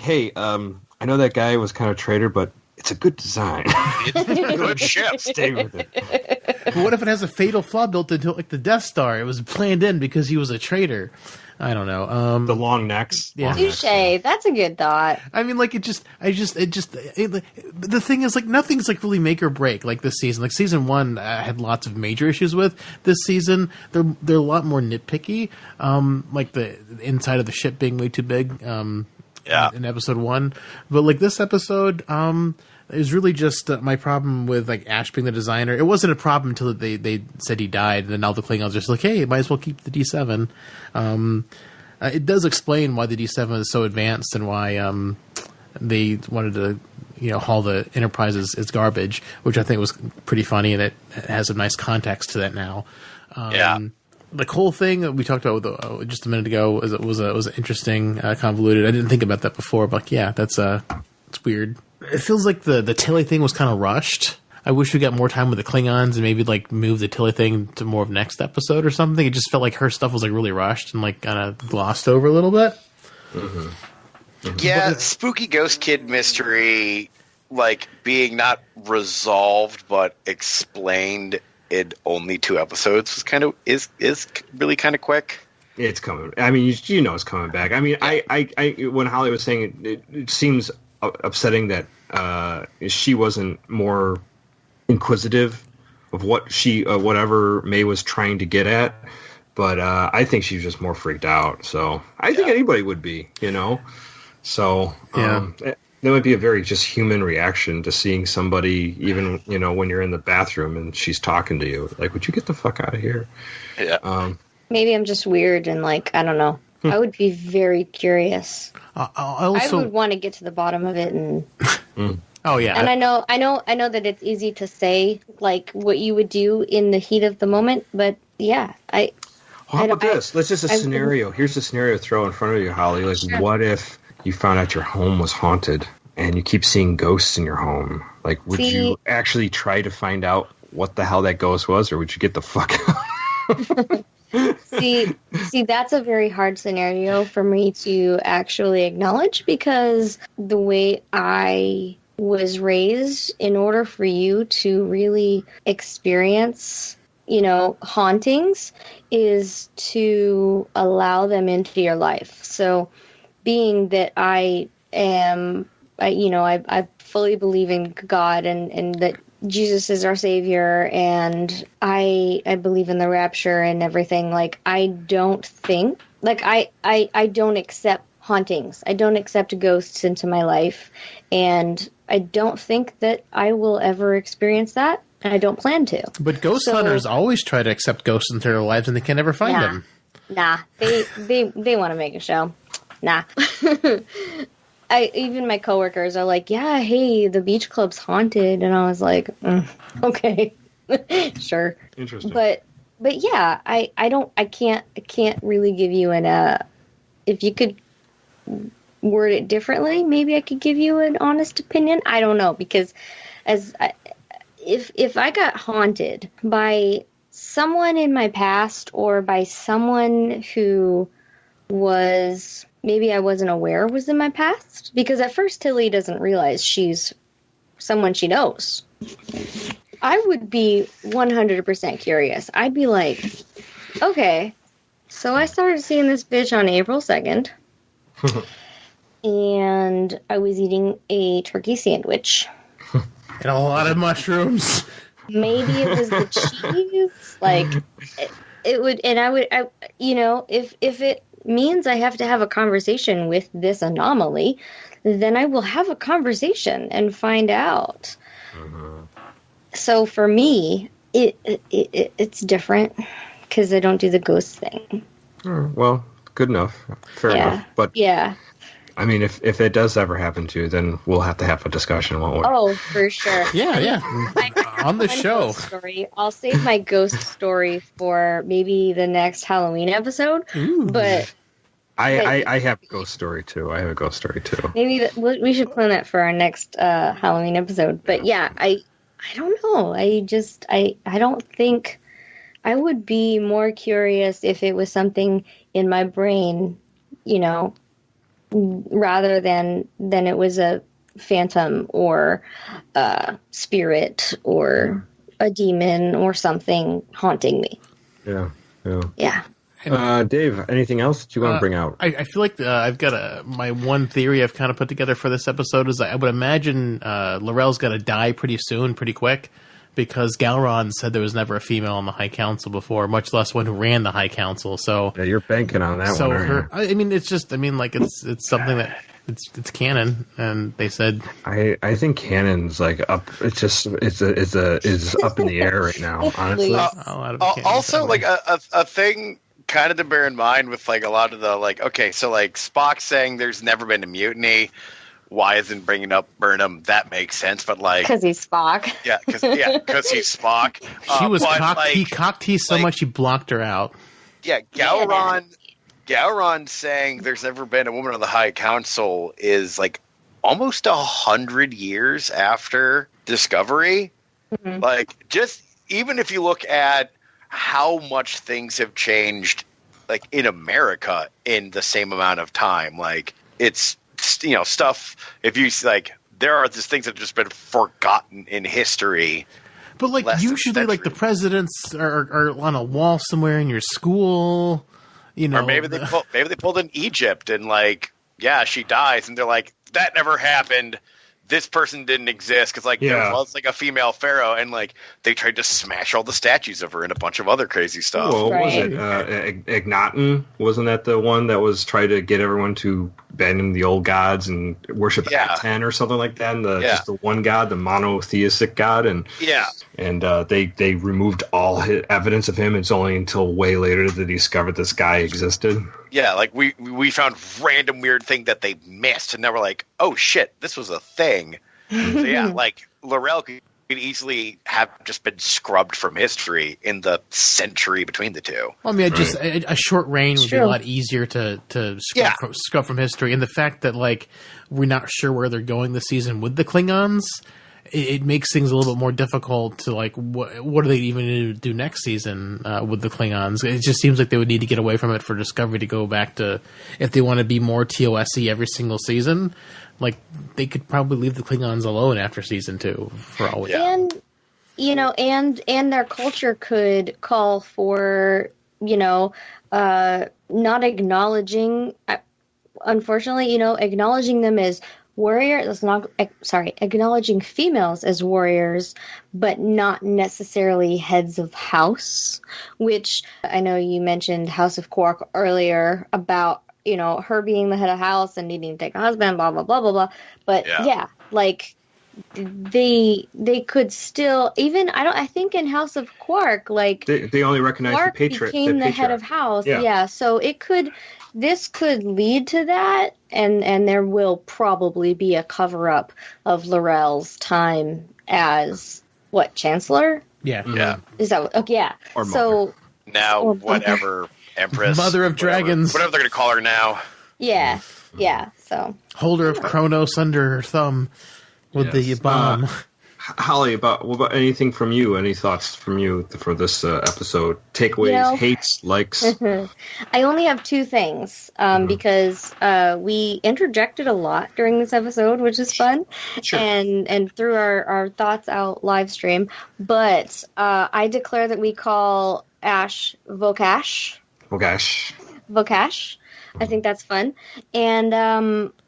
S4: hey, I know that guy was kind of a traitor, but it's a good design.
S3: It's a good ship.
S4: Stay with it.
S2: But what if it has a fatal flaw built into it like the Death Star? It was planned in because he was a traitor. I don't know.
S4: The long necks.
S2: Yeah.
S5: Touche. That's a good thought.
S2: I mean, like, the thing is, like, nothing's, like, really make or break, like, this season. Like, season 1, I had lots of major issues with. This season, they're a lot more nitpicky. Like, the inside of the ship being way too big, in episode 1. But, like, this episode, it was really just my problem with like Ash being the designer. It wasn't a problem until they said he died, and then now the Klingons are just like, hey, might as well keep the D7. It does explain why the D7 is so advanced and why they wanted to haul the Enterprise as garbage, which I think was pretty funny, and it has a nice context to that now. The whole thing that we talked about just a minute ago was interesting, convoluted. I didn't think about that before, but yeah, it's weird. It feels like the Tilly thing was kind of rushed. I wish we got more time with the Klingons and maybe like move the Tilly thing to more of next episode or something. It just felt like her stuff was like really rushed and like kind of glossed over a little bit.
S4: Mm-hmm. Mm-hmm.
S3: Yeah, spooky ghost kid mystery, like being not resolved but explained in only 2 episodes is really kind of quick.
S4: It's coming. I mean, you know it's coming back. I mean, I when Holly was saying it seems upsetting that she wasn't more inquisitive of what whatever May was trying to get at. But I think she was just more freaked out. So I think anybody would be, you know. So that might be a very just human reaction to seeing somebody, even, you know, when you're in the bathroom and she's talking to you. Like, would you get the fuck out of here?
S3: Yeah.
S5: Maybe I'm just weird and, like, I don't know. I would be very curious. I would want to get to the bottom of it and.
S2: Oh yeah.
S5: And I know that it's easy to say, like, what you would do in the heat of the moment, but yeah,
S4: How about this? Let's just a scenario. Here's a scenario to throw in front of you, Holly. Like, sure. What if you found out your home was haunted and you keep seeing ghosts in your home? Like, would you actually try to find out what the hell that ghost was, or would you get the fuck out?
S5: See, that's a very hard scenario for me to actually acknowledge, because the way I was raised, in order for you to really experience, you know, hauntings, is to allow them into your life. So being that I fully believe in God and that Jesus is our savior, and I believe in the rapture and everything. Like, I don't think, like, I don't accept hauntings. I don't accept ghosts into my life, and I don't think that I will ever experience that, and I don't plan to.
S2: But ghost hunters always try to accept ghosts into their lives, and they can never find them.
S5: Nah, they want to make a show. Nah. Even my coworkers are like, yeah, hey, the beach club's haunted, and I was like, okay, sure.
S4: Interesting.
S5: But yeah, I can't really give you if you could word it differently, maybe I could give you an honest opinion. I don't know, because if I got haunted by someone in my past, or by someone who was, maybe I wasn't aware was in my past, because at first Tilly doesn't realize she's someone she knows, I would be 100% curious. I'd be like, okay, so I started seeing this bitch on April 2nd, and I was eating a turkey sandwich.
S2: And a lot of mushrooms.
S5: Maybe it was the cheese. Like, it would, and I would, if it means I have to have a conversation with this anomaly, then I will have a conversation and find out. Mm-hmm. So for me, it's different, because I don't do the ghost thing.
S4: Well, good enough. Fair enough. But yeah. I mean, if it does ever happen to you, then we'll have to have a discussion, won't we?
S5: Oh, for sure.
S2: Yeah. On the show.
S5: Story. I'll save my ghost story for maybe the next Halloween episode.
S2: Ooh.
S5: But
S4: I have a ghost story too.
S5: Maybe we should plan that for our next Halloween episode. But yeah, I don't know. I don't think I would be more curious if it was something in my brain, you know, rather than it was a phantom or a spirit or a demon or something haunting me. Yeah.
S4: Dave, anything else that you want to bring out?
S2: I feel like I've got my one theory I've kind of put together for this episode is I would imagine L'Rell's going to die pretty soon, pretty quick, because Gowron said there was never a female on the High Council before, much less one who ran the High Council. So
S4: yeah, you're banking on that one.
S2: So I mean, it's something that it's canon, and they said
S4: I think canon's like up. It's just it's up in the air right now. Honestly,
S3: also like a thing kind of to bear in mind with like a lot of the like, okay, so like Spock saying there's never been a mutiny. Why isn't bringing up Burnham? That makes sense, but like
S5: because he's Spock.
S3: Yeah, because he's Spock.
S2: She was he cocked so much he blocked her out.
S3: Yeah, Gowron saying there's never been a woman on the High Council is like almost 100 years after Discovery. Mm-hmm. Like, just even if you look at how much things have changed, like in America in the same amount of time, like it's, you know, stuff. If you like, there are just things that have just been forgotten in history.
S2: But like usually, like the presidents are on a wall somewhere in your school. you know,
S3: or maybe they pulled in Egypt and like, yeah, she dies, and they're like, that never happened. This person didn't exist because like there was like a female pharaoh, and like they tried to smash all the statues of her and a bunch of other crazy stuff.
S4: Well, was it Akhenaten? Wasn't that the one that was trying to get everyone to abandon the old gods and worship Aten or something like that? And just the one god, the monotheistic god, and they removed all evidence of him. It's only until way later that they discovered this guy existed.
S3: Yeah, like we found random weird thing that they missed, and now we're like, oh shit, this was a thing. So yeah, like L'Rell could easily have just been scrubbed from history in the century between the two.
S2: Well, I mean, just a short reign would be a lot easier to scrub from history, and the fact that like we're not sure where they're going this season with the Klingons. It makes things a little bit more difficult to like what are they even going to do next season with the Klingons? It just seems like they would need to get away from it for Discovery to go back to, if they want to be more TOS-y every single season, like they could probably leave the Klingons alone after season 2 for all we know.
S5: And you know, and their culture could call for, you know, not acknowledging, unfortunately, you know, acknowledging them as acknowledging females as warriors, but not necessarily heads of house, which I know you mentioned House of Quark earlier about, you know, her being the head of house and needing to take a husband, blah, blah, blah, blah, blah. But like they could still, even, I think in House of Quark, like
S4: they only recognize
S5: Quark
S4: the patriarch.
S5: became the head of house. Yeah. So this could lead to that, and there will probably be a cover-up of L'Rell's time as, Chancellor?
S2: Yeah.
S3: Yeah.
S5: Is that yeah.
S4: Or
S5: so
S4: mother.
S3: Now, whatever, Empress.
S2: Mother of Dragons.
S3: Whatever they're going to call her now.
S5: Yeah, so.
S2: Holder of Kronos under her thumb with the bomb.
S4: Holly, what about anything from you? Any thoughts from you for this episode? Takeaways, hates, likes?
S5: I only have 2 things because we interjected a lot during this episode, which is fun, and threw our thoughts out live stream. But I declare that we call Ash Vokash. I think that's fun. And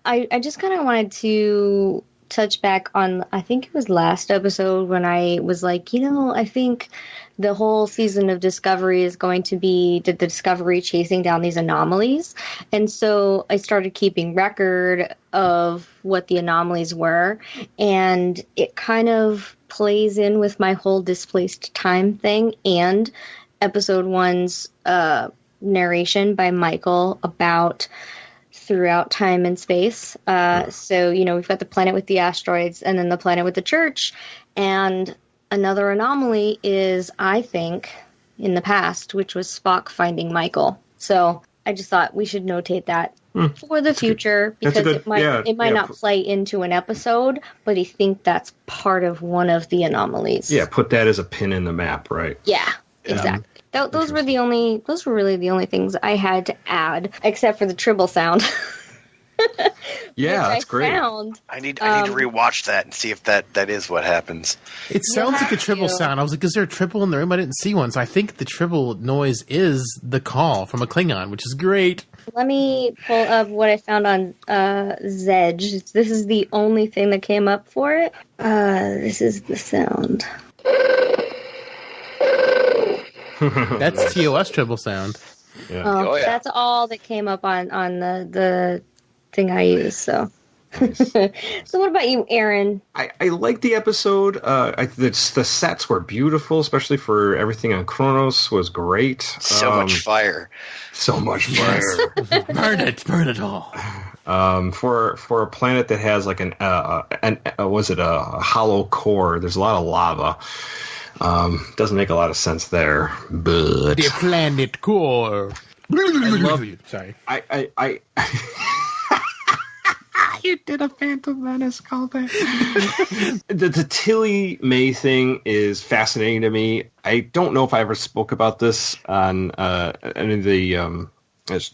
S5: I just kind of wanted to touch back on, I think it was last episode when I was like, you know, I think the whole season of Discovery is going to be the Discovery chasing down these anomalies. And so I started keeping record of what the anomalies were, and it kind of plays in with my whole displaced time thing and episode 1's narration by Michael about throughout time and space. So, you know, we've got the planet with the asteroids and then the planet with the church. And another anomaly is, I think, in the past, which was Spock finding Michael. So I just thought we should notate that for the future, because it might not play into an episode, but I think that's part of one of the anomalies.
S4: Yeah, put that as a pin in the map, right?
S5: Yeah, exactly. Those were really the only things I had to add, except for the tribble sound.
S4: Yeah, that's great.
S3: I need to rewatch that and see if that is what happends.
S2: It sounds like a tribble sound. I was like, is there a tribble in the room? I didn't see one. So I think the tribble noise is the call from a Klingon, which is great.
S5: Let me pull up what I found on Zedge. This is the only thing that came up for it. This is the sound.
S2: That's TOS tribble sound.
S4: Yeah.
S5: That's all that came up on the thing I use. So, so what about you, Aaron?
S4: I liked the episode. The sets were beautiful, especially for everything on Kronos was great.
S3: So much fire.
S2: Burn it all.
S4: For a planet that has like a hollow core, there's a lot of lava. Doesn't make a lot of sense there, but
S2: the planet core. I love you. Sorry.
S4: I you did a Phantom Menace callback. the Tilly May thing is fascinating to me. I don't know if I ever spoke about this on any of the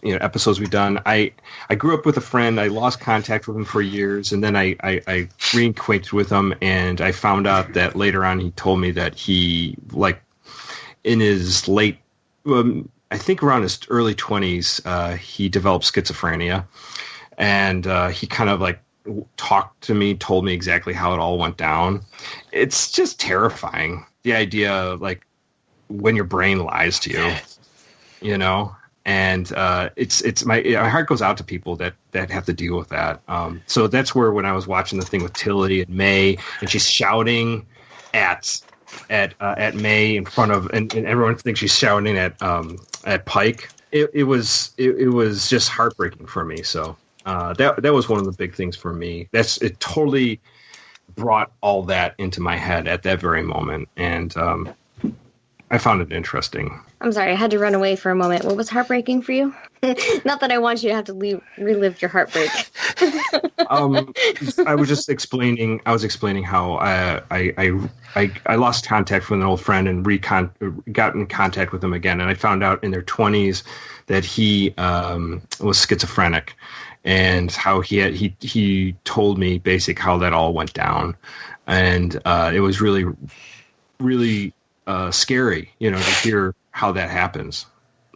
S4: episodes we've done. I grew up with a friend. I lost contact with him for years, and then I reacquainted with him, and I found out that later on he told me that he, like, in his late I think around his early 20s, he developed schizophrenia, and he kind of like talked to me, told me exactly how it all went down. It's just terrifying. The idea, like, when your brain lies to you, you know, and it's my heart goes out to people that have to deal with that. So that's where, when I was watching the thing with Tilly and May, and she's shouting at May in front of, and everyone thinks she's shouting at Pike. It was just heartbreaking for me. So that was one of the big things for me. It totally brought all that into my head at that very moment, and I found it interesting.
S5: I'm sorry, I had to run away for a moment. What was heartbreaking for you? Not that I want you to have to relive your heartbreak.
S4: I was just explaining. I was explaining how I lost contact with an old friend and got in contact with him again, and I found out in their 20s that he was schizophrenic, and how he told me basically how that all went down, and it was really, really scary, you know, to hear how that happens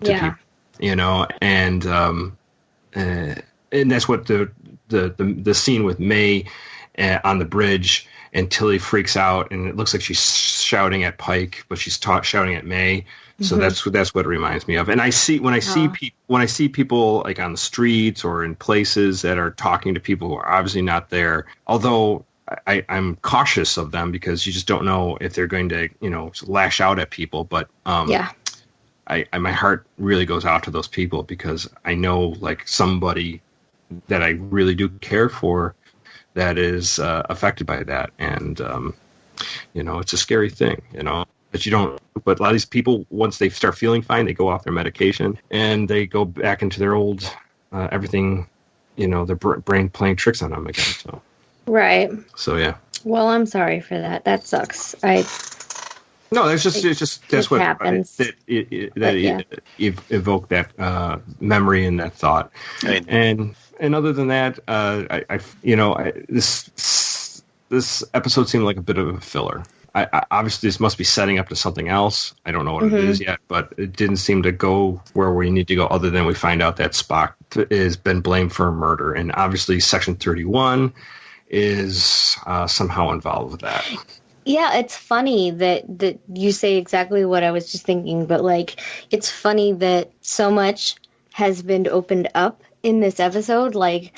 S4: to people, you know, and that's what the scene with May on the bridge, and Tilly freaks out, and it looks like she's shouting at Pike, but she's shouting at May. So that's what it reminds me of. And when I see people like on the streets or in places that are talking to people who are obviously not there, although I'm cautious of them because you just don't know if they're going to, you know, lash out at people. But my heart really goes out to those people, because I know, like, somebody that I really do care for that is affected by that, and you know, it's a scary thing, you know. But a lot of these people, once they start feeling fine, they go off their medication and they go back into their old everything, you know, their brain playing tricks on them again. So. Right. So yeah.
S5: Well, I'm sorry for that. That sucks.
S4: No, that's what happens. That evoked that memory and that thought. And other than that, this episode seemed like a bit of a filler. Obviously, this must be setting up to something else. I don't know what it is yet, but it didn't seem to go where we need to go, other than we find out that Spock has been blamed for a murder. And obviously, Section 31 is somehow involved with that.
S5: Yeah, it's funny that you say exactly what I was just thinking, but, like, it's funny that so much has been opened up in this episode, like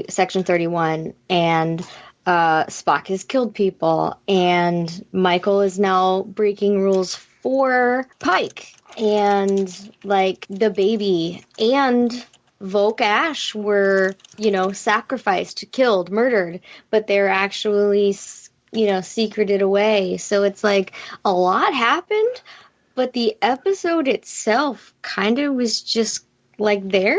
S5: Section 31, and Spock has killed people, and Michael is now breaking rules for Pike, and, like, the baby and Volk Ash were, you know, sacrificed, killed, murdered, but they're actually, you know, secreted away. So it's like a lot happened, but the episode itself kind of was just like there.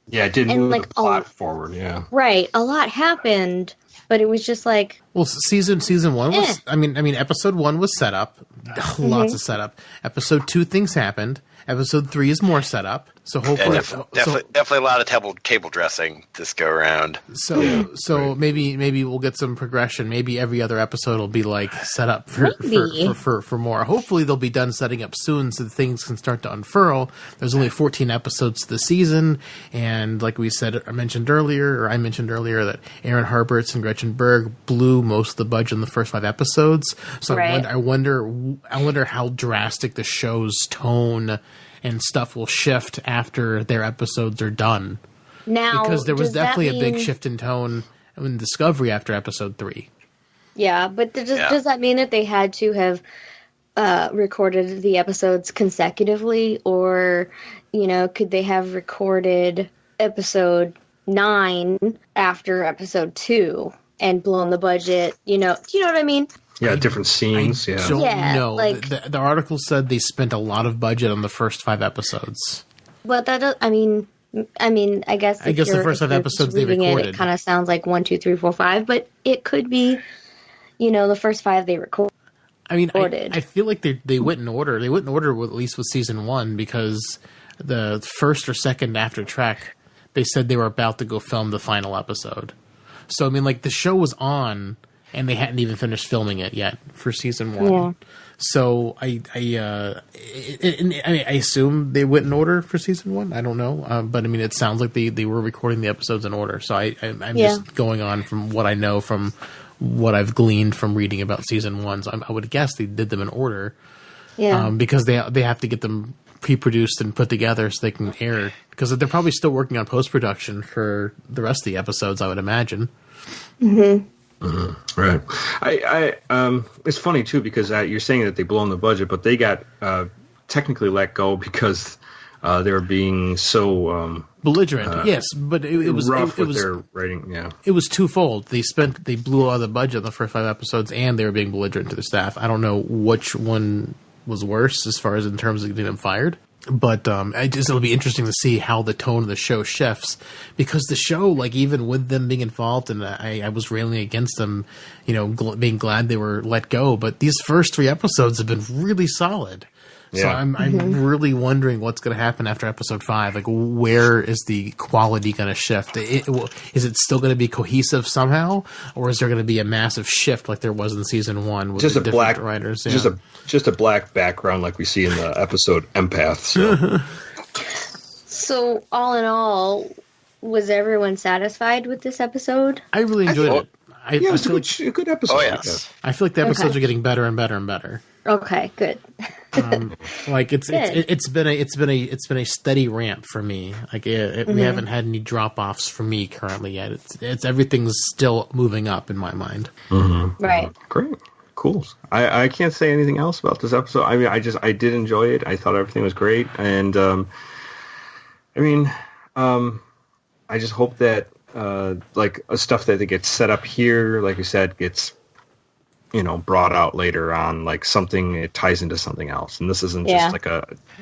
S4: Yeah, it didn't move the plot forward. Yeah,
S5: right. A lot happened, but it was just like,
S2: well, season one was. I mean, episode 1 was set up, lots of setup. Episode 2, things happened. Episode 3 is more setup. So hopefully,
S3: definitely a lot of table dressing this go around.
S2: So maybe we'll get some progression. Maybe every other episode will be like set up for more. Hopefully they'll be done setting up soon, so that things can start to unfurl. There's only 14 episodes to the season, and like we said, I mentioned earlier that Aaron Harberts and Gretchen Berg blew most of the budget in the first 5 episodes. So right. I wonder how drastic the show's tone and stuff will shift after their episodes are done.
S5: Now,
S2: because there was definitely a big shift in tone in Discovery after episode 3.
S5: Yeah, but does that mean that they had to have recorded the episodes consecutively, or, you know, could they have recorded episode 9 after episode 2 and blown the budget? You know, do you know what I mean?
S4: Yeah, different scenes.
S2: I don't know. Like, the article said they spent a lot of budget on the first 5 episodes.
S5: Well, I mean, I guess
S2: the first 5 episodes they recorded.
S5: It kind of sounds like 1, 2, 3, 4, 5, but it could be, you know, the first 5 they recorded.
S2: I mean, I feel like they went in order. They went in order at least with season 1, because the first or second after Trek, they said they were about to go film the final episode. So I mean, like, the show was on. and they hadn't even finished filming it yet for season 1.
S5: Yeah.
S2: So I assume they went in order for season 1. I don't know, but I mean, it sounds like they were recording the episodes in order. So I'm just going on from what I know from what I've gleaned from reading about season 1. So I would guess they did them in order, because they have to get them pre-produced and put together so they can air. Because they're probably still working on post-production for the rest of the episodes, I would imagine.
S5: Mm-hmm.
S4: Mm-hmm. Right. I it's funny too because you're saying that they blown the budget, but they got technically let go because they were being so
S2: belligerent. Yes, but it was
S4: rough
S2: it
S4: with
S2: was
S4: their writing. Yeah,
S2: it was twofold. They blew all the budget in the first 5 episodes, and they were being belligerent to the staff. I don't know which one was worse as far as in terms of getting them fired. But it'll be interesting to see how the tone of the show shifts, because the show, like, even with them being involved, and I was railing against them, being glad they were let go. But these first 3 episodes have been really solid. Yeah. So I'm really wondering what's going to happen after episode 5. Like, where is the quality going to shift? Is it still going to be cohesive somehow, or is there going to be a massive shift like there was in season 1 with
S4: just
S2: the
S4: a
S2: different
S4: black
S2: writers?
S4: Yeah. Just a black background like we see in the episode Empath. So.
S5: So all in all, was everyone satisfied with this episode?
S2: I really enjoyed it.
S4: It was a good episode.
S3: Oh, yes.
S2: I feel like the episodes are getting better and better and better.
S5: Okay, good.
S2: Like it's been a steady ramp for me. Like we haven't had any drop offs for me currently yet. It's everything's still moving up in my mind.
S4: Mm-hmm.
S5: Right.
S4: Great. Cool. I can't say anything else about this episode. I mean, I did enjoy it. I thought everything was great, and I just hope that like stuff that gets set up here, like you said, gets brought out later on, like something, it ties into something else, and this isn't just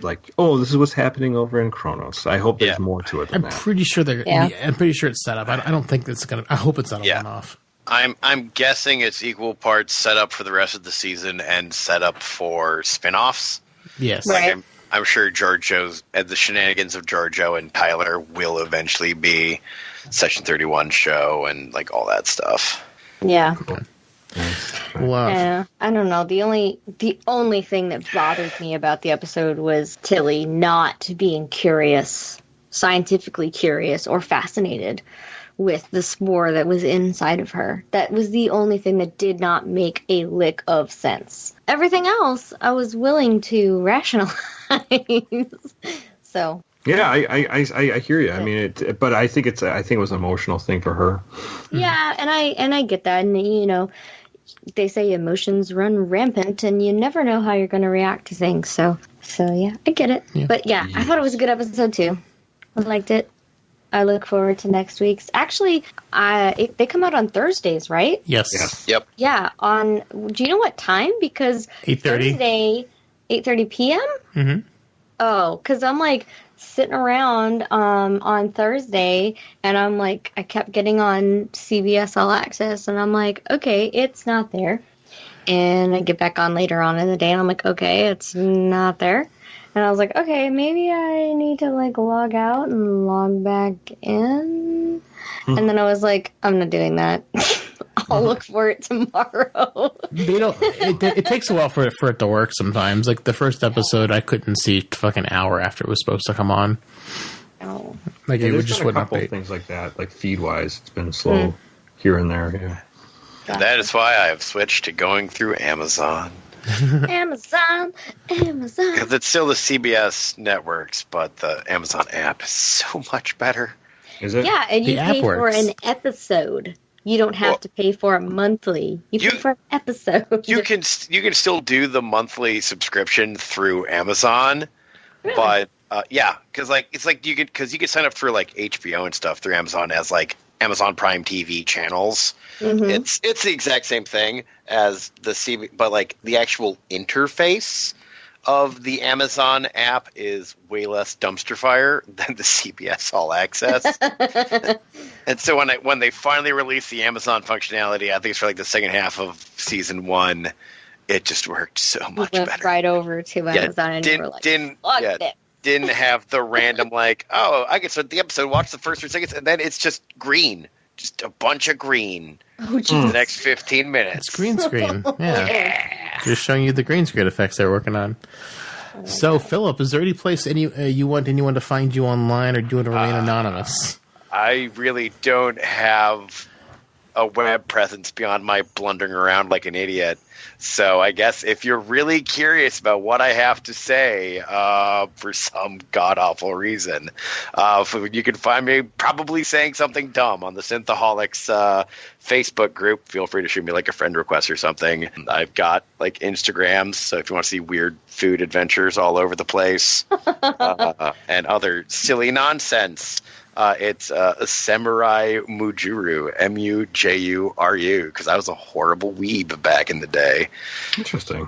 S4: this is what's happening over in Kronos. I hope there's more to it than that.
S2: I'm pretty sure it's set up. I don't think it's gonna. I hope it's not a one-off.
S3: I'm guessing it's equal parts set up for the rest of the season and set up for spin-offs.
S2: Yes.
S5: Right.
S3: I'm sure Georgiou's the shenanigans of Georgiou and Tyler will eventually be Section 31 show and like all that stuff.
S5: Yeah.
S2: Cool.
S5: I don't know. The only thing that bothered me about the episode was Tilly not being curious, scientifically curious or fascinated with the spore that was inside of her. That was the only thing that did not make a lick of sense. Everything else, I was willing to rationalize. So.
S4: Yeah, I hear you. I mean, but I think it was an emotional thing for her.
S5: Yeah, and I get that, and they say emotions run rampant, and you never know how you're going to react to things. So yeah, I get it. Yeah. But yeah, I thought it was a good episode too. I liked it. I look forward to next week's. Actually, they come out on Thursdays, right?
S2: Yes.
S3: Yep.
S5: Yeah. Do you know what time? Because
S2: 8:30.
S5: Thursday, 8:30 p.m.
S2: Mm-hmm.
S5: Oh, because I'm like sitting around on Thursday, and I'm like, I kept getting on CBS All Access, and I'm like, okay, it's not there. And I get back on later on in the day, and I'm like, okay, it's not there. And I was like, okay, maybe I need to like log out and log back in. And then I was like, I'm not doing that. I'll look for it tomorrow.
S2: It takes a while for it to work sometimes. Like the first episode, I couldn't see fucking hour after it was supposed to come on.
S5: Oh.
S2: Like it just wouldn't
S4: update.
S2: update.
S4: Things like that, like feed wise, it's been slow here and there. Yeah.
S5: Gotcha.
S3: That is why I have switched to going through Amazon.
S5: Amazon.
S3: Because it's still the CBS networks, but the Amazon app is so much better.
S4: Is it?
S5: Yeah, and you
S2: The app
S5: pay for
S2: works.
S5: an episode. You don't have to pay for it monthly. You pay for an episode.
S3: You can still do the monthly subscription through Amazon,
S5: Really?
S3: but because you could sign up for like HBO and stuff through Amazon as like Amazon Prime TV channels.
S5: Mhm.
S3: It's the exact same thing as the CB, but like the actual interface of the Amazon app is way less dumpster fire than the CBS All Access. And so when they finally released the Amazon functionality, I think it's for like the second half of season 1, it just worked so much
S5: went
S3: better.
S5: right over to Amazon, and you were like, fuck it.
S3: Didn't have the random like, oh, I can start the episode, watch the first 3 seconds, and then it's just green. just a bunch of green
S5: Oh,
S3: for the next 15 minutes.
S2: It's green screen. Yeah. Just showing you the green screen effects they're working on. So, Philip, is there any place you want anyone to find you online, or do you want to remain anonymous?
S3: I really don't have a web presence beyond my blundering around like an idiot. So I guess if you're really curious about what I have to say for some god-awful reason, you can find me probably saying something dumb on the Synthaholics Facebook group. Feel free to shoot me like a friend request or something. I've got like Instagrams, so if you want to see weird food adventures all over the place and other silly nonsense, it's Samurai Mujuru, Mujuru, because I was a horrible weeb back in the day.
S4: Interesting.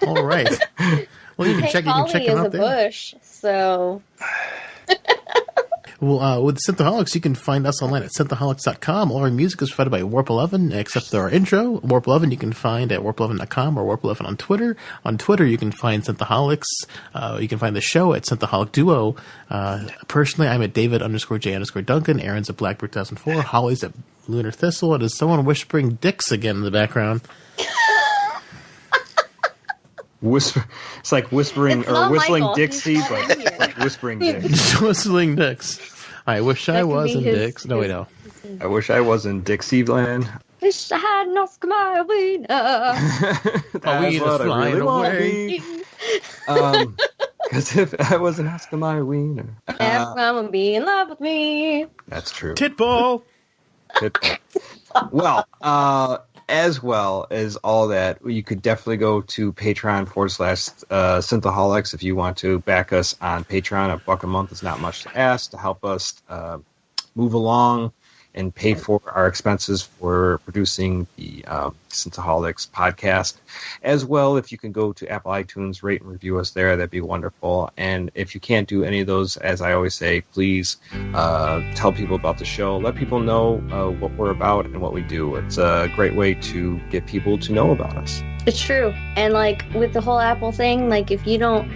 S2: All right. Well, you can check him out there.
S5: Bush, so.
S2: Well, with Synthaholics, you can find us online at synthaholics.com. All our music is provided by Warp 11, except for our intro. Warp 11 you can find at warp11.com or Warp 11 on Twitter. On Twitter, you can find Synthaholics. You can find the show at Synthaholic Duo. Personally, I'm at David_J_Duncan. Aaron's at Blackbird 2004. Holly's at Lunar Thistle. And is someone whispering dicks again in the background?
S4: Whisper. It's like whispering
S5: It's
S4: or
S5: not
S4: whistling
S5: Michael.
S4: Dixie,
S5: He's not in here.
S4: but like whispering dicks.
S2: Whistling dicks. I wish I
S5: That could
S2: was
S5: be
S2: in
S5: his-
S2: dicks. No, wait, no.
S4: I wish I was in Dixieland.
S5: Wish I had an Oscar my wiener.
S2: Wiener's
S4: what I
S2: flying
S4: really wanna
S2: away.
S4: be. Because if I was an Oscar my wiener.
S5: Everyone would be in love with me.
S4: That's true.
S2: Titball!
S4: Well, as well as all that, you could definitely go to Patreon/Synthaholics if you want to back us on Patreon. $1 a month is not much to ask to help us move along and pay for our expenses for producing the Synthaholics podcast. As well, if you can go to Apple iTunes, rate and review us there, that'd be wonderful. And if you can't do any of those, as I always say, please tell people about the show. Let people know what we're about and what we do. It's a great way to get people to know about us.
S5: It's true. And like with the whole Apple thing, like if you don't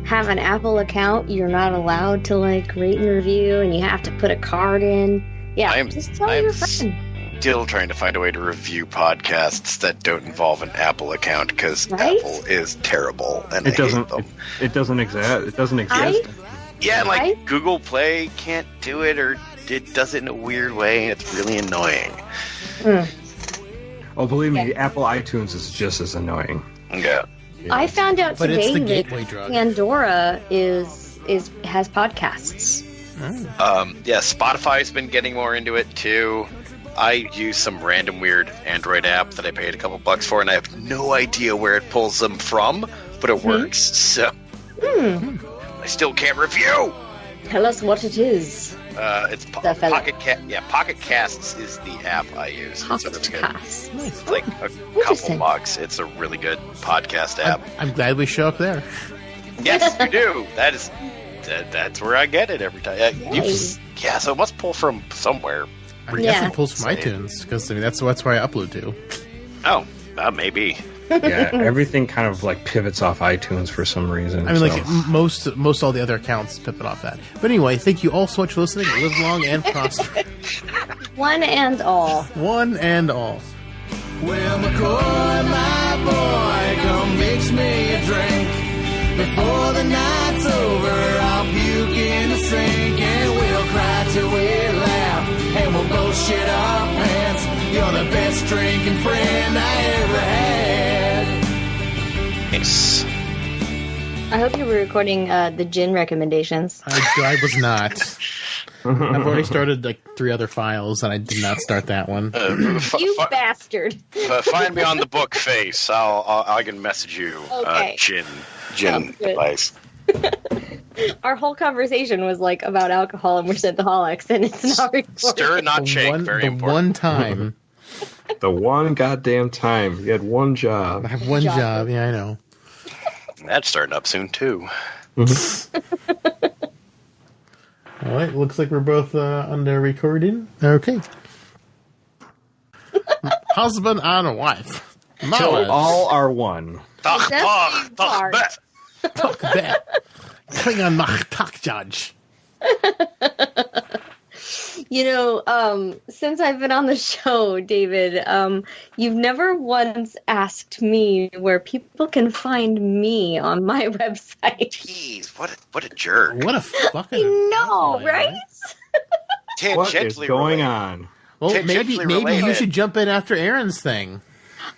S5: have an Apple account, you're not allowed to like rate and review, and you have to put a card in. Yeah, just tell your friend.
S3: Still trying to find a way to review podcasts that don't involve an Apple account because
S5: Right?
S3: Apple is terrible and
S4: It doesn't.
S3: I hate them.
S4: It doesn't exist. It doesn't exist.
S3: Yeah, and like
S5: I-
S3: Google Play can't do it, or it does it in a weird way, and it's really annoying.
S4: Oh, believe me, Apple iTunes is just as annoying.
S3: Yeah.
S5: I found out
S2: But it's
S5: today
S2: the
S5: that
S2: gateway drug.
S5: Pandora has podcasts.
S3: Yeah, Spotify's been getting more into it too. I use some random weird Android app that I paid a couple bucks for, and I have no idea where it pulls them from, but it works. So I still can't review.
S5: Tell us what it is.
S3: It's
S5: The fella.
S3: Pocket Cast. Yeah, Pocket Casts is the app I use. It's really good.
S5: Podcast.
S3: It's like a couple
S5: Interesting.
S3: bucks. It's a really good podcast app.
S2: I'm glad we show up there.
S3: Yes, you do. That's where I get it every time. Yeah, so it must pull from somewhere.
S2: I guess
S5: Yeah.
S2: it pulls from iTunes, because I mean, that's where I upload to.
S3: Oh, maybe.
S4: Yeah, everything kind of like pivots off iTunes for some reason.
S2: I mean,
S4: so.
S2: like most all the other accounts pivot off that. But anyway, thank you all so much for listening. Live long and prosper.
S5: One and all.
S2: One and all.
S1: Well, McCoy, my boy, come mix me a drink. Before the night's over, I'll puke in the sink, and we'll cry till we laugh, and we'll both shit our pants. You're the best drinking friend I ever had.
S3: Nice.
S5: I hope you were recording the gin recommendations.
S2: I was not. I've already started like 3 other files, and I did not start that one.
S5: You bastard.
S3: Find me on the book face. I can message you.
S5: Okay.
S3: Gin
S5: Sounds good.
S3: advice.
S5: Our whole conversation was like about alcohol, and we're Synthaholics, and it's not recorded.
S3: Stir, not shake. Very important.
S2: One time.
S4: The one goddamn time. You had one job.
S2: I have one job. Yeah, I know.
S3: That's starting up soon too.
S2: All right, looks like we're both under recording. Okay. Husband and wife.
S4: So
S2: Marriage.
S4: all are one.
S3: Talk,
S5: That's the part.
S2: Talk that. Klingon Mach Talk Judge.
S5: Since I've been on the show, David, you've never once asked me where people can find me on my website.
S3: Jeez, what a jerk.
S2: What a fucking...
S5: No, right?
S4: What is going on?
S2: Well, maybe you should jump in after Aaron's thing.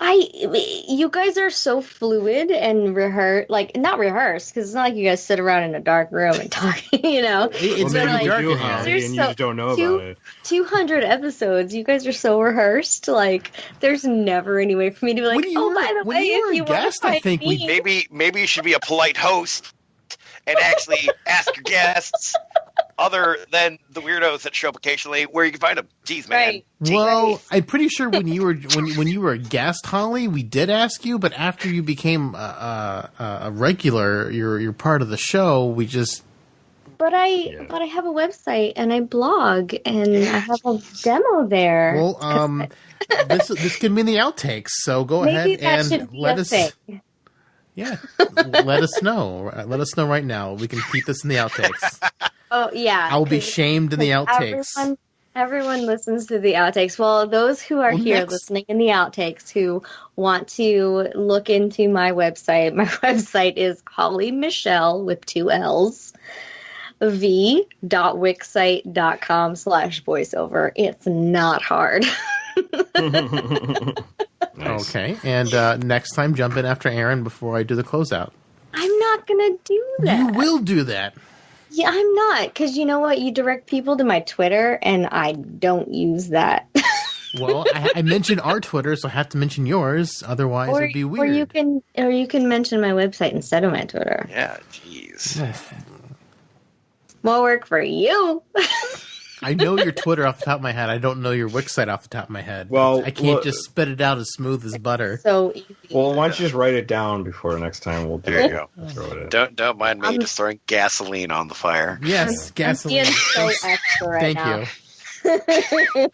S5: You guys are so fluid and not rehearsed, because it's not like you guys sit around in a dark room and talk,
S2: It's very dark in here.
S4: And you just don't know about it.
S5: 200 episodes, you guys are so rehearsed, there's never any way for me to be like, by the way, if you want to find me.
S3: Maybe you should be a polite host and actually ask your guests, other than the weirdos that show up occasionally, where you can find them. Jeez, man.
S5: Right.
S2: Well, I'm pretty sure when you were a guest, Holly, we did ask you, but after you became a regular, you're part of the show. We just.
S5: But I have a website and I blog and I have a demo there.
S2: Well, this can be in the outtakes, so go ahead and let us. Yeah, let us know. Let us know right now. We can keep this in the outtakes.
S5: Oh, yeah.
S2: I will be shamed in the outtakes.
S5: Everyone listens to the outtakes. Well, those who are listening in the outtakes who want to look into my website is Holly Michelle with 2 L's, v.wixsite.com/voiceover. It's not hard.
S2: Nice. Okay, and next time jump in after Aaron before I do the closeout.
S5: I'm not going to do that.
S2: You will do that.
S5: Yeah, I'm not, because you know what? You direct people to my Twitter, and I don't use that.
S2: Well, I mentioned our Twitter, so I have to mention yours. Otherwise, it'd be weird.
S5: Or you can mention my website instead of my Twitter.
S3: Yeah, jeez.
S5: More work for you.
S2: I know your Twitter off the top of my head. I don't know your Wix site off the top of my head.
S4: Well,
S2: I can't just spit it out as smooth as butter.
S5: So easy.
S4: Well, why don't you just write it down before next time we'll do
S3: There
S4: it.
S3: you go. Don't mind me just throwing gasoline on the fire.
S2: Yes, gasoline.
S5: I'm so extra right now.
S2: Thank you.